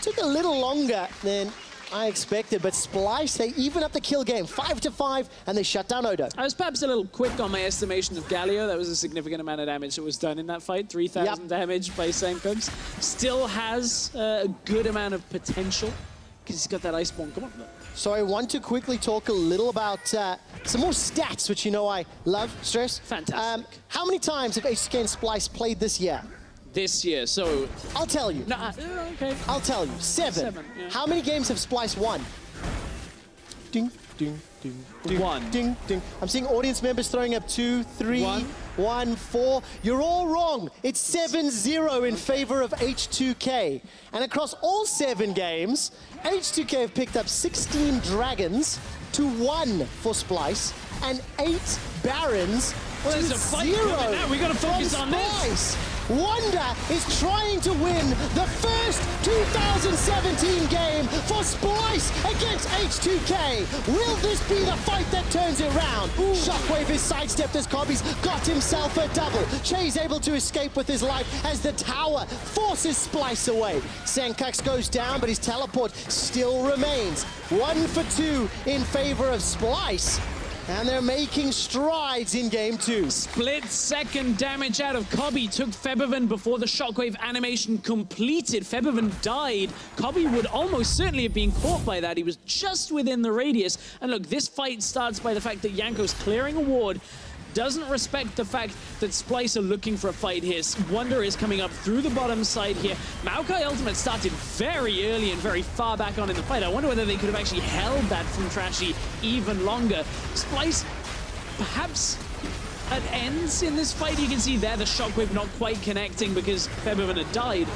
Took a little longer than I expected, but Splyce, they even up the kill game, 5-5, and they shut down Odo. I was perhaps a little quick on my estimation of Galio. That was a significant amount of damage that was done in that fight. 3,000 damage by Sencux. Still has a good amount of potential, because he's got that Iceborne Gauntlet. So I want to quickly talk a little about some more stats, which you know I love, Stress. Fantastic. How many times have H2K and Splyce played this year? This year, so... I'll tell you. No, okay. I'll tell you. 7. Yeah. How many games have Splyce won? Ding, ding, 1. Ding, ding. I'm seeing audience members throwing up 2, 3, 1, 4. You're all wrong. It's 7-0 in favor of H2K. And across all 7 games, H2K have picked up 16 Dragons to 1 for Splyce and 8 Barons to 0 now. We got to focus on this. Wunder is trying to win the first 2017 game for Splyce against H2K. Will this be the fight that turns it round? Shockwave is sidestepped as Kobbe's got himself a double. Chei's able to escape with his life as the tower forces Splyce away. Sencux goes down, but his teleport still remains. 1 for 2 in favor of Splyce. And they're making strides in game 2. Split-second damage out of Kobbe took Febiven before the shockwave animation completed. Febiven died. Kobbe would almost certainly have been caught by that. He was just within the radius. And look, this fight starts by the fact that Jankos clearing a ward doesn't respect the fact that Splyce are looking for a fight here. Wunder is coming up through the bottom side here. Maokai ultimate started very early and very far back on in the fight. I wonder whether they could have actually held that from Trashy even longer. Splyce perhaps at ends in this fight. You can see there the shockwave not quite connecting because Febiven had died.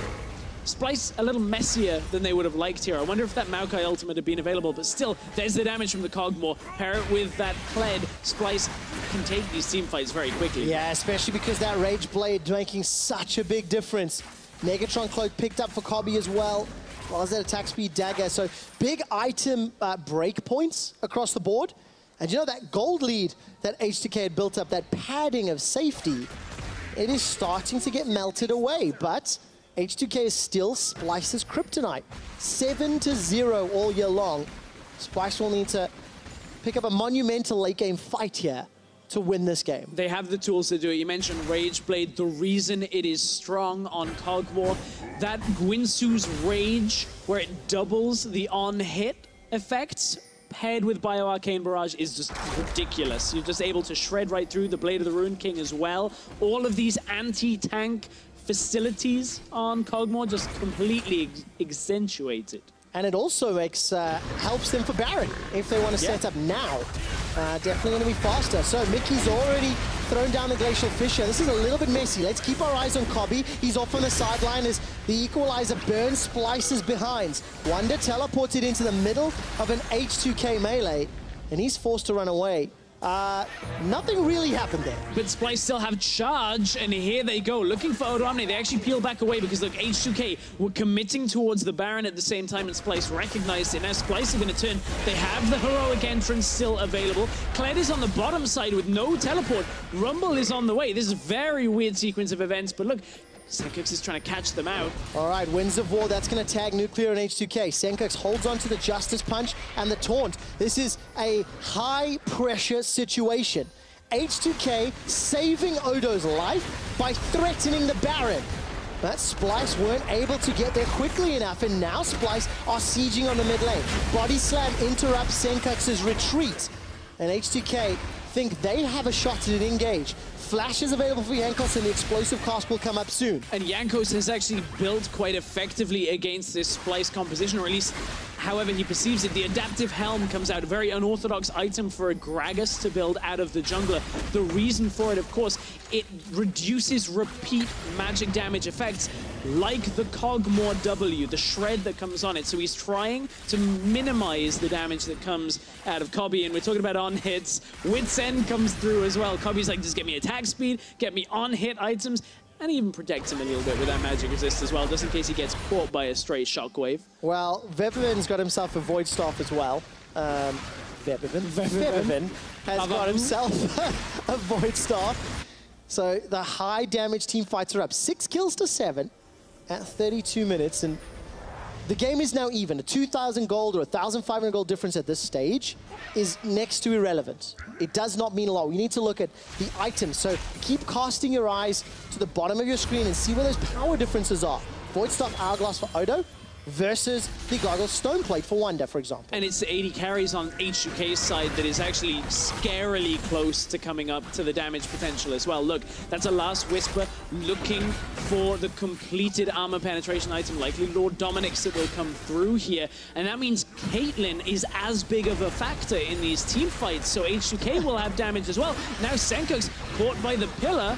Splyce a little messier than they would have liked here. I wonder if that Maokai ultimate had been available, but still, there's the damage from the Kog'Maw. Pair it with that KLed, Splyce can take these team fights very quickly. Yeah, especially because that Rage Blade making such a big difference. Negatron Cloak picked up for Kobbe as well as that attack speed dagger. So big item break points across the board. And you know that gold lead that H2K had built up, that padding of safety, it is starting to get melted away, but H2K is still Splyce's kryptonite. 7-0 all year long. Splyce will need to pick up a monumental late game fight here to win this game. They have the tools to do it. You mentioned Rage Blade. The reason it is strong on Kog'Maw, that Gwinsu's Rage, where it doubles the on-hit effects, paired with Bio-Arcane Barrage is just ridiculous. You're just able to shred right through the Blade of the Rune King as well. All of these anti-tank facilities on Kog'Maw just completely accentuate it. And it also makes helps them for Baron if they want to set up now. Definitely going to be faster. So Mikyx's already thrown down the Glacial Fissure. This is a little bit messy. Let's keep our eyes on Kobbe. He's off on the sideline as the Equalizer burns Splyce's behinds. Wunder teleported into the middle of an H2K melee, and he's forced to run away. Nothing really happened there. But Splyce still have charge, and here they go, looking for Odoamne. They actually peel back away because, look, H2K were committing towards the Baron at the same time, and Splyce recognized it. Now Splyce are going to turn. They have the heroic entrance still available. KLed is on the bottom side with no teleport. Rumble is on the way. This is a very weird sequence of events, but look, Sencux is trying to catch them out. All right, Winds of War, that's going to tag Nuclear and H2K. Sencux holds on to the Justice Punch and the Taunt. This is a high-pressure situation. H2K saving Odo's life by threatening the Baron. But Splyce weren't able to get there quickly enough, and now Splyce are sieging on the mid lane. Body Slam interrupts Sencux's retreat, and H2K think they have a shot at an engage. Flash is available for Jankos, and the explosive cast will come up soon. And Jankos has actually built quite effectively against this Splyce composition, or at least however he perceives it. The Adaptive Helm comes out, a very unorthodox item for a Gragas to build out of the jungler. The reason for it, of course, it reduces repeat magic damage effects like the Kog'Maw W, the shred that comes on it. So he's trying to minimize the damage that comes out of Kobbe, and we're talking about on-hits. Wit's End comes through as well. Kobbe's like, just get me attack speed, get me on-hit items, and even protects him a little bit with that magic resist as well, just in case he gets caught by a stray shockwave. Well, Febiven's got himself a Void Staff as well. Febiven has got himself a Void Staff. So the high damage team fights are up 6 kills to 7 at 32 minutes, and the game is now even. A 2,000 gold or 1,500 gold difference at this stage is next to irrelevant. It does not mean a lot. We need to look at the items. So keep casting your eyes to the bottom of your screen and see where those power differences are. Void Staff Hourglass for Odo, versus the Goggles Stone Plate for Wunder, for example. And it's the 80 carries on H2K's side that is actually scarily close to coming up to the damage potential as well. Look, that's a Last Whisper looking for the completed armor penetration item, likely Lord Dominic's that will come through here. And that means Caitlyn is as big of a factor in these team fights, so H2K will have damage as well. Now Sencux caught by the pillar,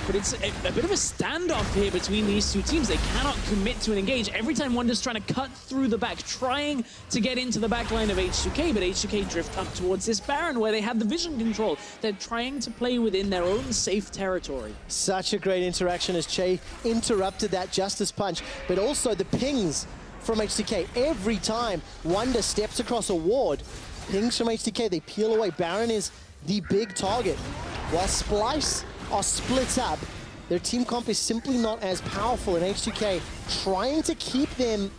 but it's a bit of a standoff here between these two teams. They cannot commit to an engage. Every time Wunder's trying to cut through the back, trying to get into the back line of H2K, but H2K drift up towards this Baron where they have the vision control. They're trying to play within their own safe territory. Such a great interaction as Chei interrupted that Justice Punch, but also the pings from H2K. Every time Wunder steps across a ward, pings from H2K, they peel away. Baron is the big target. While Splyce are split up, their team comp is simply not as powerful, and H2K trying to keep them,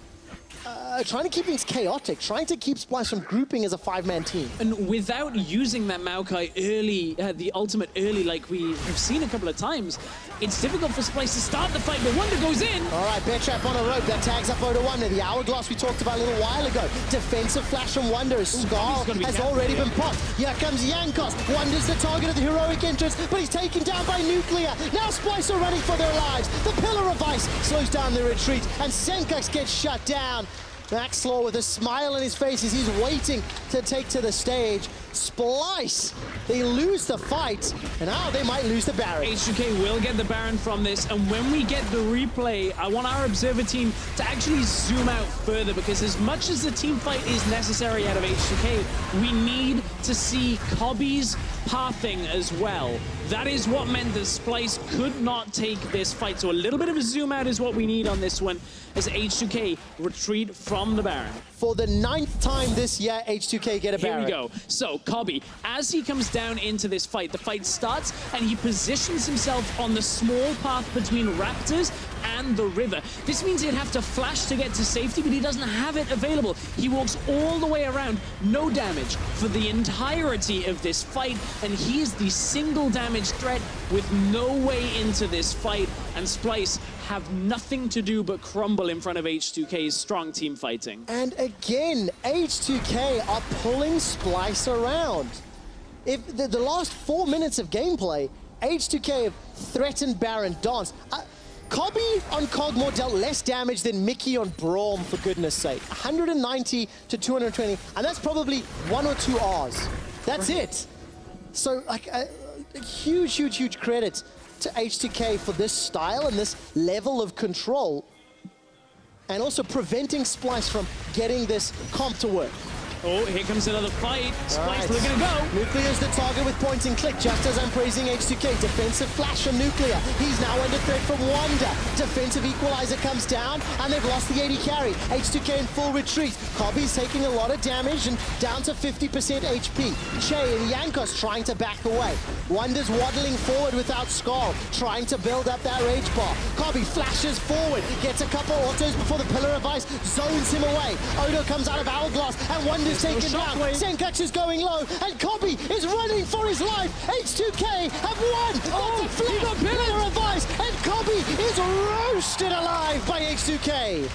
trying to keep things chaotic, trying to keep Splyce from grouping as a five-man team. And without using that Maokai early, the ultimate early like we have seen a couple of times, it's difficult for Splyce to start the fight, but Wunder goes in. All right, bear trap on a rope, that tags up Odoamne. The hourglass we talked about a little while ago. Defensive flash from Wunder. Skull has already been popped. Here comes Jankos. Wunder's the target of the heroic entrance, but he's taken down by Nuclear. Now Splyce are running for their lives. The Pillar of Ice slows down the retreat, and Sencux gets shut down. Maxlaw with a smile on his face as he's waiting to take to the stage. Splyce, they lose the fight, and now they might lose the Baron. H2K will get the Baron from this, and when we get the replay, I want our observer team to actually zoom out further, because as much as the team fight is necessary out of H2K, we need to see Kobbe's pathing as well. That is what meant that Splyce could not take this fight. So a little bit of a zoom out is what we need on this one as H2K retreat from the Baron. For the 9th time this year, H2K get a Baron. Here we go. So Kobbe, as he comes down into this fight, the fight starts and he positions himself on the small path between Raptors and the river. This means he'd have to flash to get to safety, but he doesn't have it available. He walks all the way around, no damage for the entirety of this fight, and he is the single damage threat with no way into this fight, and Splyce have nothing to do but crumble in front of H2K's strong team fighting. And again, H2K are pulling Splyce around. If the last 4 minutes of gameplay, H2K have threatened Baron Dance. Kobbe on Kog'Maw dealt less damage than Mikyx on Braum, for goodness sake. 190 to 220, and that's probably 1 or 2 Rs. That's it. So, like, a huge, huge, huge credit to H2K for this style and this level of control, and also preventing Splyce from getting this comp to work. Oh, here comes another fight. Splyce looking to go. Nuclear's the target with point and click, just as I'm praising H2K. Defensive flash from Nuclear. He's now under threat from Wunder. Defensive equalizer comes down, and they've lost the 80 carry. H2K in full retreat. Kobbe's taking a lot of damage and down to 50% HP. Chei and Jankos trying to back away. Wunder's waddling forward without Skull, trying to build up that rage bar. Kobbe flashes forward, gets a couple autos before the Pillar of Ice zones him away. Odo comes out of Hourglass, and Wunder's taken down. Sencux is going low, and Kobbe is running for his life. H2K have won. Oh, he got Pillar of Ice, and Kobbe is roasted alive by H2K.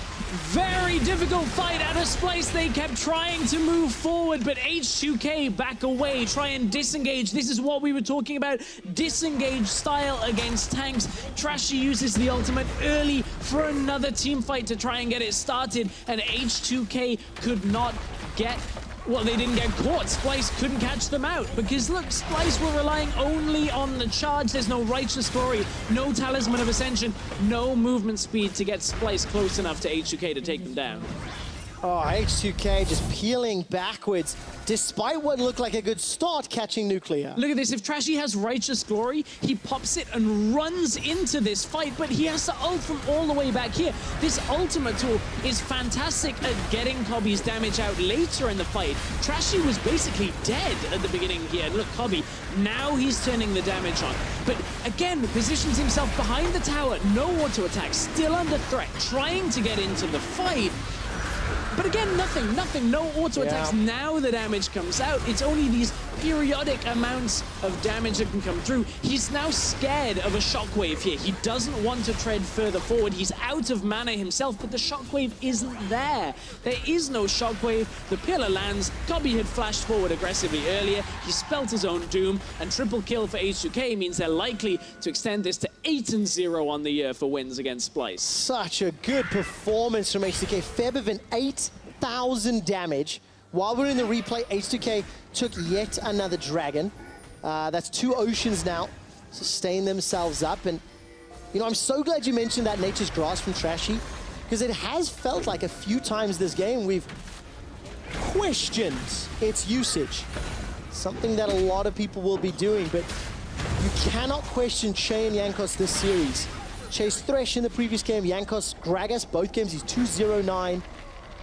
Very difficult fight out of Splyce. They kept trying to move forward, but H2K back away, try and disengage. This is what we were talking about, disengage style against tanks. Trashy uses the ultimate early for another team fight to try and get it started, and H2K could not get, well, they didn't get caught. Splyce couldn't catch them out because, look, Splyce were relying only on the charge. There's no Righteous Glory, no Talisman of Ascension, no movement speed to get Splyce close enough to H2K to take them down. Oh, H2K just peeling backwards, despite what looked like a good start catching Nuclear. Look at this, if Trashy has Righteous Glory, he pops it and runs into this fight, but he has to ult from all the way back here. This ultimate tool is fantastic at getting Kobbe's damage out later in the fight. Trashy was basically dead at the beginning here. Look, Kobbe, now he's turning the damage on. But again, positions himself behind the tower, no auto attack, still under threat, trying to get into the fight. But again, nothing, no auto attacks. Now the damage comes out. It's only these periodic amounts of damage that can come through. He's now scared of a shockwave here. He doesn't want to tread further forward. He's out of mana himself, but the shockwave isn't there. There is no shockwave. The pillar lands. Kobbe had flashed forward aggressively earlier. He spelt his own doom, and triple kill for H2K means they're likely to extend this to 8-0 on the year for wins against Splyce. Such a good performance from H2K. Febiven, 8,000 damage. While we're in the replay, H2K took yet another dragon. That's 2 oceans now, sustain themselves up. And, you know, I'm so glad you mentioned that Nature's Grass from Trashy, because it has felt like a few times this game we've questioned its usage. Something that a lot of people will be doing, but you cannot question Chei and Jankos this series. Chei's Thresh in the previous game, Jankos, Gragas, both games, he's 2-0-9.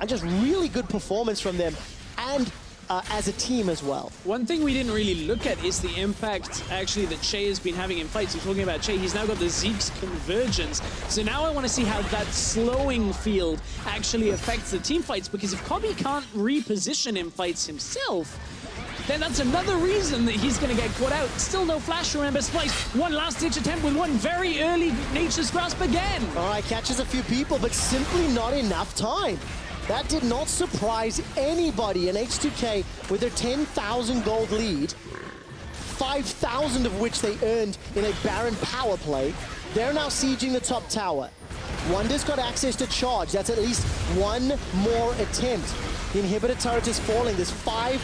And just really good performance from them, and as a team as well. One thing we didn't really look at is the impact, actually, that Chei has been having in fights. We're talking about Chei, he's now got the Zeke's Convergence. So now I want to see how that slowing field actually affects the team fights, because if Kobbe can't reposition in fights himself, then that's another reason that he's going to get caught out. Still no flash, remember, Splyce. One last-ditch attempt with one very early Nature's Grasp again. All right, catches a few people, but simply not enough time. That did not surprise anybody. And H2K, with their 10,000 gold lead, 5,000 of which they earned in a Baron power play, they're now sieging the top tower. Wunder's got access to charge. That's at least one more attempt. The inhibitor turret is falling. There's 5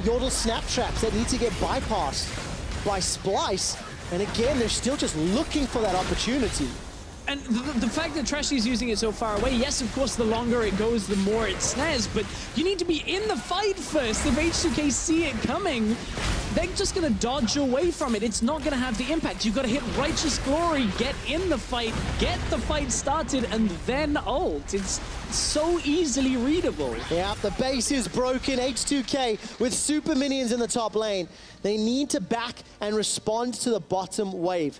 Yordle snap traps that need to get bypassed by Splyce. And again, they're still just looking for that opportunity. And the fact that Trashy is using it so far away, yes, of course, the longer it goes, the more it snares, but you need to be in the fight first. If H2K see it coming, they're just going to dodge away from it. It's not going to have the impact. You've got to hit Righteous Glory, get in the fight, get the fight started, and then ult. It's so easily readable. Yeah, the base is broken. H2K with super minions in the top lane. They need to back and respond to the bottom wave.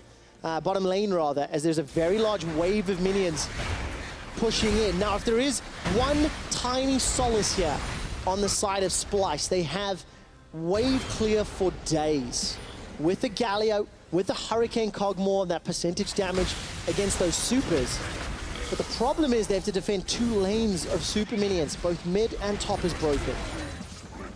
Bottom lane, rather, as there's a very large wave of minions pushing in. Now, if there is one tiny solace here on the side of Splyce, they have wave clear for days. With the Galio, with the Hurricane Kog'Maw, that percentage damage against those supers. But the problem is they have to defend 2 lanes of super minions. Both mid and top is broken.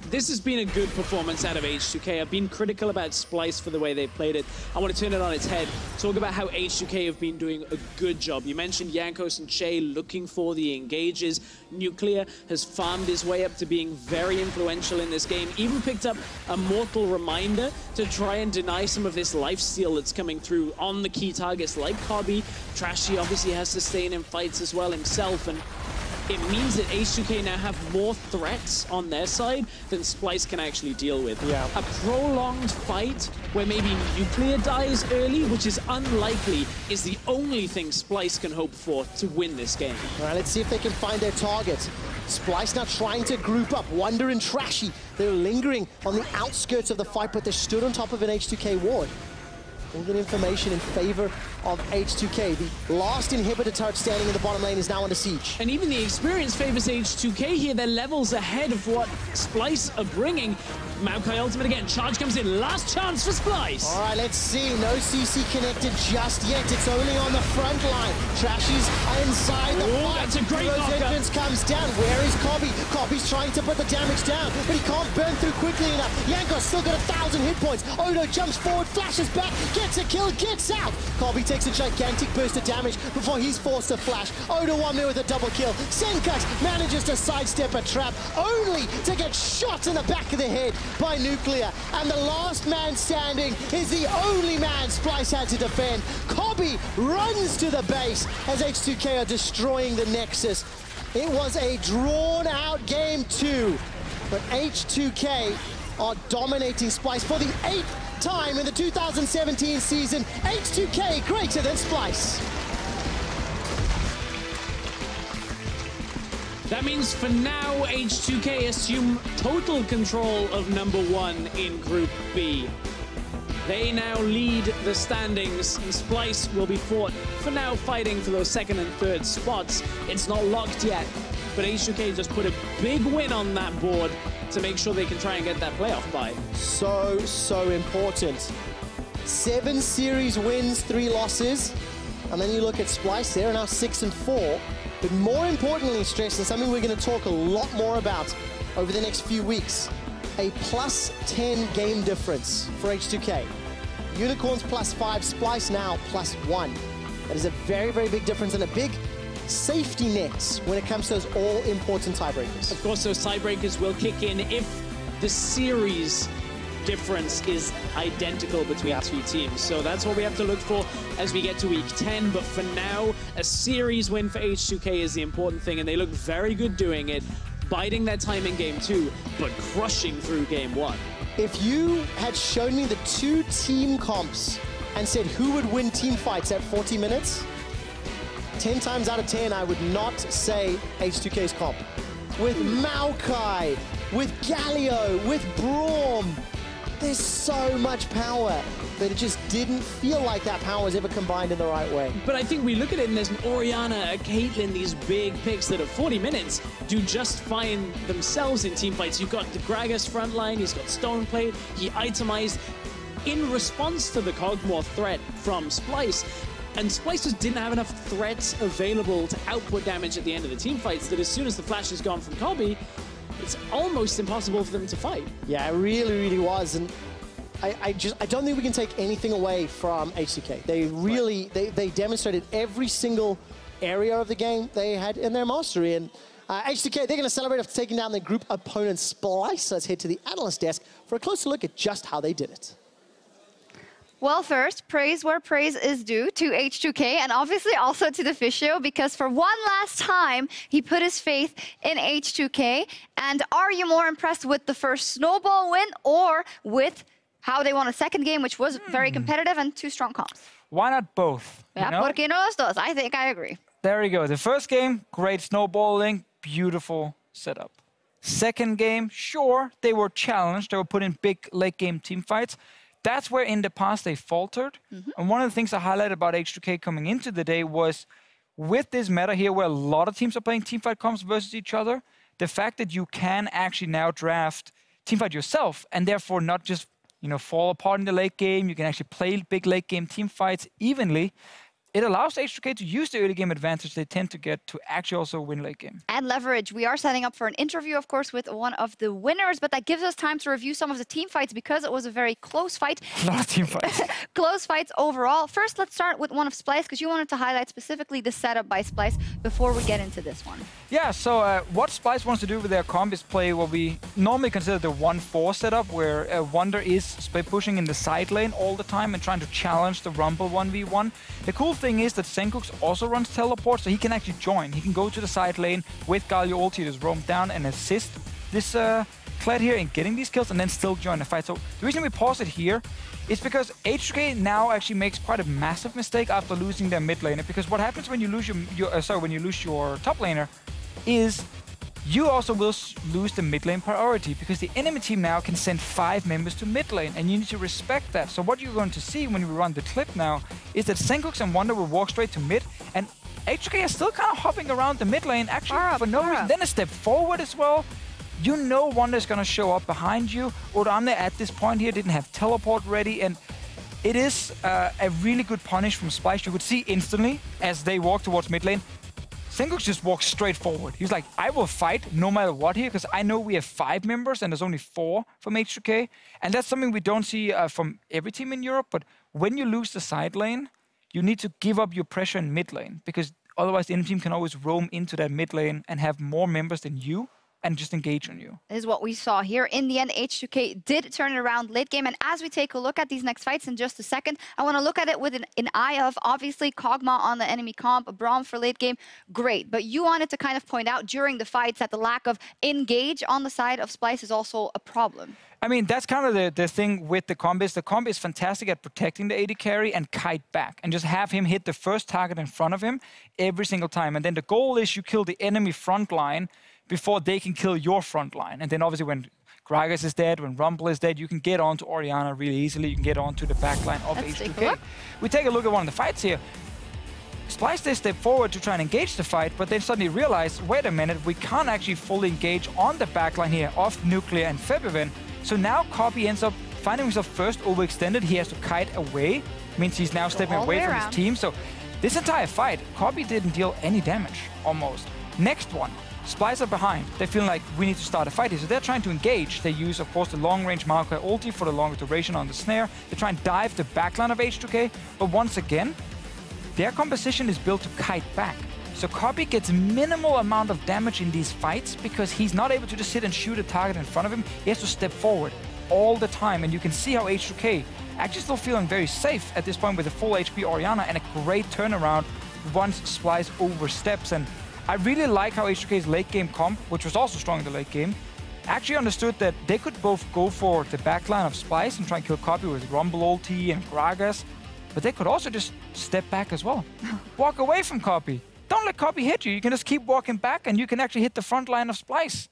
This has been a good performance out of H2K. I've been critical about Splyce for the way they played it. I want to turn it on its head. Talk about how H2K have been doing a good job. You mentioned Jankos and Chei looking for the engages. Nuclear has farmed his way up to being very influential in this game. Even picked up a mortal reminder to try and deny some of this lifesteal that's coming through on the key targets like Kobbe. Trashy obviously has to stay in fights as well himself, and it means that H2K now have more threats on their side than Splyce can actually deal with. Yeah. A prolonged fight where maybe Nuclear dies early, which is unlikely, is the only thing Splyce can hope for to win this game. All right, let's see if they can find their targets. Splyce now trying to group up. Wunder and Trashy, they're lingering on the outskirts of the fight, but they're stood on top of an H2K ward. We'll get information in favor of H2K. The last inhibitor turret standing in the bottom lane is now under siege. And even the experience favors H2K here. They're levels ahead of what Splyce are bringing. Maokai ultimate again. Charge comes in. Last chance for Splyce. All right, let's see. No CC connected just yet. It's only on the front line. Trashy's inside the fight. That's a great Rose entrance comes down. Where is Kobbe? Kobbe's trying to put the damage down, but he can't burn through quickly enough. Jankos still got 1,000 hit points. Odo jumps forward, flashes back, gets a kill, gets out. Kobbe takes a gigantic burst of damage before he's forced to flash. Odoamne with a double kill. Sencux manages to sidestep a trap, only to get shot in the back of the head by Nuclear. And the last man standing is the only man Splyce had to defend. Kobbe runs to the base as H2K are destroying the Nexus. It was a drawn-out game 2, but H2K are dominating Splyce for the 8th time in the 2017 season. H2K greater than Splyce. That means for now, H2K assume total control of #1 in Group B. They now lead the standings, and Splyce will be fought for now fighting for those 2nd and 3rd spots. It's not locked yet. but H2K just put a big win on that board to make sure they can try and get that playoff bye. So important. 7 series wins, 3 losses. And then you look at Splyce, they're now 6-4. But more importantly, Stress, and something we're going to talk a lot more about over the next few weeks, a +10 game difference for H2K. Unicorns +5, Splyce now +1. That is a very, very big difference and a big safety net when it comes to those all-important tiebreakers. Of course, those tiebreakers will kick in if the series difference is identical between two teams. So that's what we have to look for as we get to week 10. But for now, a series win for H2K is the important thing, and they look very good doing it, biding their time in game 2, but crushing through game 1. If you had shown me the 2 team comps and said who would win team fights at 40 minutes, 10 times out of 10, I would not say H2K's comp. With Maokai, with Galio, with Braum, there's so much power, but it just didn't feel like that power was ever combined in the right way. But I think we look at it and there's an Orianna, a Caitlyn, these big picks that at 40 minutes do just find themselves in team fights. You've got the Gragas front line, he's got Stoneplate, he itemized in response to the Kog'Maw threat from Splyce. And Splyce just didn't have enough threats available to output damage at the end of the team fights that as soon as the flash is gone from Kobbe, it's almost impossible for them to fight. Yeah, it really, really was. And I don't think we can take anything away from H2K. They really, they demonstrated every single area of the game they had in their mastery. And H2K, they're going to celebrate after taking down their group opponent Splyce. So let's head to the analyst desk for a closer look at just how they did it. Well, first, praise where praise is due to H2K and obviously also to the Fischio, because for one last time, he put his faith in H2K. And are you more impressed with the first snowball win or with how they won a second game, which was very competitive and 2 strong comps? Why not both? Yeah, porque no los dos. I think I agree. There you go. The first game, great snowballing, beautiful setup. Second game, sure, they were challenged. They were put in big late game team fights. That's where in the past they faltered. And one of the things I highlighted about H2K coming into the day was with this meta here where a lot of teams are playing teamfight comps versus each other, the fact that you can actually now draft teamfight yourself and therefore not just fall apart in the late game, you can actually play big late game team fights evenly. It allows H2K to use the early game advantage they tend to get to actually also win late game. And leverage. We are setting up for an interview, of course, with one of the winners, but that gives us time to review some of the team fights because it was a very close fight. A lot of team fights. Close fights overall. First, let's start with one of Splyce, because you wanted to highlight specifically the setup by Splyce before we get into this one. Yeah, so what Splyce wants to do with their comp is play what we normally consider the 1-4 setup, where Wunder is split pushing in the side lane all the time and trying to challenge the Rumble 1v1. The cool thing is that Sencux also runs teleport, so he can actually join. He can go to the side lane with Galio ulti, just roam down and assist this KLed here in getting these kills and then still join the fight. So the reason we pause it here is because H2K now actually makes quite a massive mistake after losing their mid laner, because what happens when you lose your top laner is you also will lose the mid lane priority, because the enemy team now can send 5 members to mid lane, and you need to respect that. So what you're going to see when we run the clip now is that Sencux and Wunder will walk straight to mid, and H2K is still kind of hopping around the mid lane, actually for no reason. Then a step forward as well. You know Wunder is going to show up behind you. Odoamne at this point here didn't have teleport ready, and it is a really good punish from Splyce. You could see instantly as they walk towards mid lane, Sencux just walks straight forward. He's like, I will fight no matter what here, because I know we have 5 members and there's only 4 from H2K. And that's something we don't see from every team in Europe. But when you lose the side lane, you need to give up your pressure in mid lane, because otherwise the enemy team can always roam into that mid lane and have more members than you and just engage on you. This is what we saw here. In the end, H2K did turn it around late game. And as we take a look at these next fights in just a second, I want to look at it with an eye of, obviously, Kog'Maw on the enemy comp, Braum for late game. Great. But you wanted to kind of point out during the fights that the lack of engage on the side of Splyce is also a problem. I mean, that's kind of the thing with the comp is the comp is fantastic at protecting the AD carry and kite back and just have him hit the first target in front of him every single time. And then the goal is you kill the enemy front line before they can kill your front line. And then obviously when Gragas is dead, when Rumble is dead, you can get onto Orianna really easily. You can get onto the back line of H2K. We take a look at one of the fights here. Splyce, they step forward to try and engage the fight, but then suddenly realize, wait a minute, we can't actually fully engage on the backline here of Nuclear and Febiven. So now Kobbe ends up finding himself first overextended. He has to kite away, means he's now stepping away from his team. So this entire fight, Kobbe didn't deal any damage, almost. Next one, Splyce are behind. They're feeling like we need to start a fight here. So they're trying to engage. They use, of course, the long-range Maokai ulti for the longer duration on the snare. They try and dive the backline of H2K, but once again, their composition is built to kite back. So Kobbe gets minimal amount of damage in these fights because he's not able to just sit and shoot a target in front of him. He has to step forward all the time. And you can see how H2K actually still feeling very safe at this point with a full HP Orianna and a great turnaround once Splyce oversteps. And I really like how H2K's late game comp, which was also strong in the late game, actually understood that they could both go for the backline of Splyce and try and kill Kobbe with Rumble ulti and Gragas, but they could also just step back as well. Walk away from Kobbe. Don't let Kobbe hit you. You can just keep walking back and you can actually hit the front line of Splyce.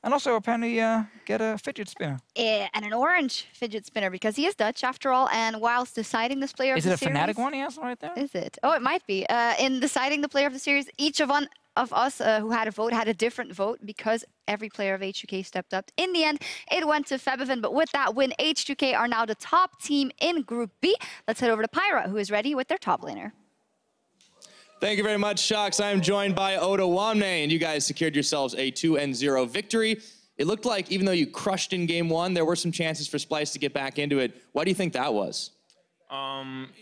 And also apparently get a fidget spinner. Yeah, and an orange fidget spinner because he is Dutch after all. And whilst deciding this player of the series... Is it a Fnatic one he has right there? Is it? Oh, it might be. In deciding the player of the series, each of us who had a vote had a different vote because every player of H2K stepped up. In the end, it went to Febiven, but with that win, H2K are now the top team in Group B. Let's head over to Pyra, who is ready with their top laner. Thank you very much, Shocks. I am joined by Odoamne, and you guys secured yourselves a 2-0 victory. It looked like even though you crushed in game one, there were some chances for Splyce to get back into it. Why do you think that was?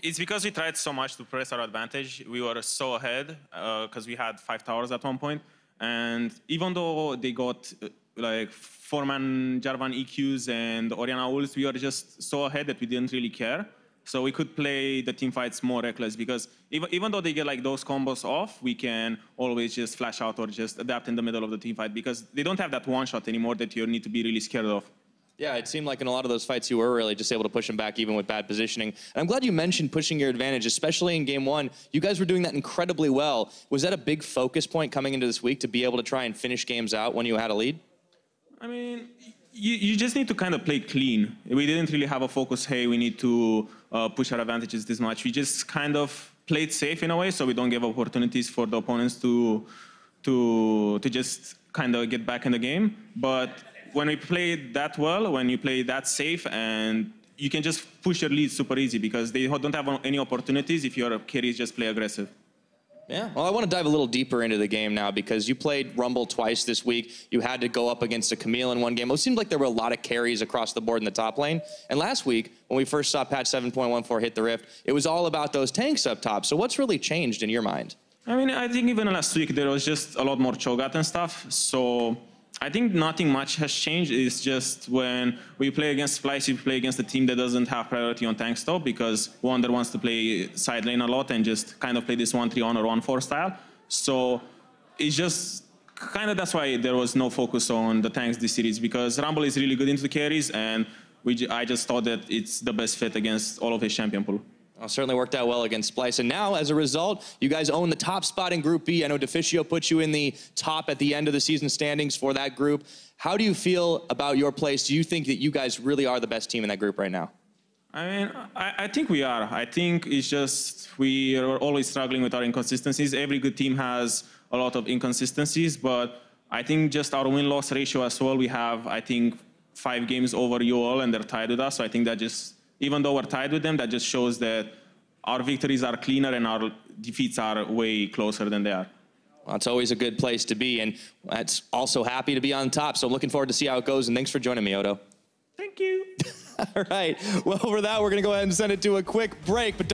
It's because we tried so much to press our advantage. We were so ahead because we had 5 towers at one point. And even though they got like 4-man Jarvan EQs and Orianna ults, we were just so ahead that we didn't really care. So we could play the team fights more reckless because even though they get like those combos off, we can always just flash out or just adapt in the middle of the team fight because they don't have that one shot anymore that you need to be really scared of. Yeah, it seemed like in a lot of those fights you were really just able to push them back even with bad positioning. And I'm glad you mentioned pushing your advantage, especially in game one. You guys were doing that incredibly well. Was that a big focus point coming into this week to be able to try and finish games out when you had a lead? I mean, you just need to kind of play clean. We didn't really have a focus, hey, we need to push our advantages this much. We just kind of played safe in a way so we don't give opportunities for the opponents to just kind of get back in the game. But when we play that well, when you play that safe, and you can just push your lead super easy because they don't have any opportunities if your carries just play aggressive. Yeah, well, I want to dive a little deeper into the game now because you played Rumble twice this week. You had to go up against a Camille in one game. It seemed like there were a lot of carries across the board in the top lane. And last week, when we first saw patch 7.14 hit the Rift, it was all about those tanks up top. So what's really changed in your mind? I mean, I think even last week there was just a lot more Cho'Gath and stuff. So I think nothing much has changed. It's just when we play against Splyce, we play against a team that doesn't have priority on tank stop because Wunder wants to play side lane a lot and just kind of play this 1-3 on or 1-4 style. So it's just kind of that's why there was no focus on the tanks this series because Rumble is really good into the carries and I just thought that it's the best fit against all of his champion pool. Well, certainly worked out well against Splyce. And now, as a result, you guys own the top spot in Group B. I know Deficio put you in the top at the end of the season standings for that group. How do you feel about your place? Do you think that you guys really are the best team in that group right now? I mean, I think we are. I think it's just we are always struggling with our inconsistencies. Every good team has a lot of inconsistencies, but I think just our win-loss ratio as well, we have, I think, 5 games over you all, and they're tied with us. So I think that just, even though we're tied with them, that just shows that our victories are cleaner and our defeats are way closer than they are. Well, it's always a good place to be, and it's also happy to be on top. So I'm looking forward to see how it goes, and thanks for joining me, Odo. Thank you. All right. Well, for that, we're going to go ahead and send it to a quick break. But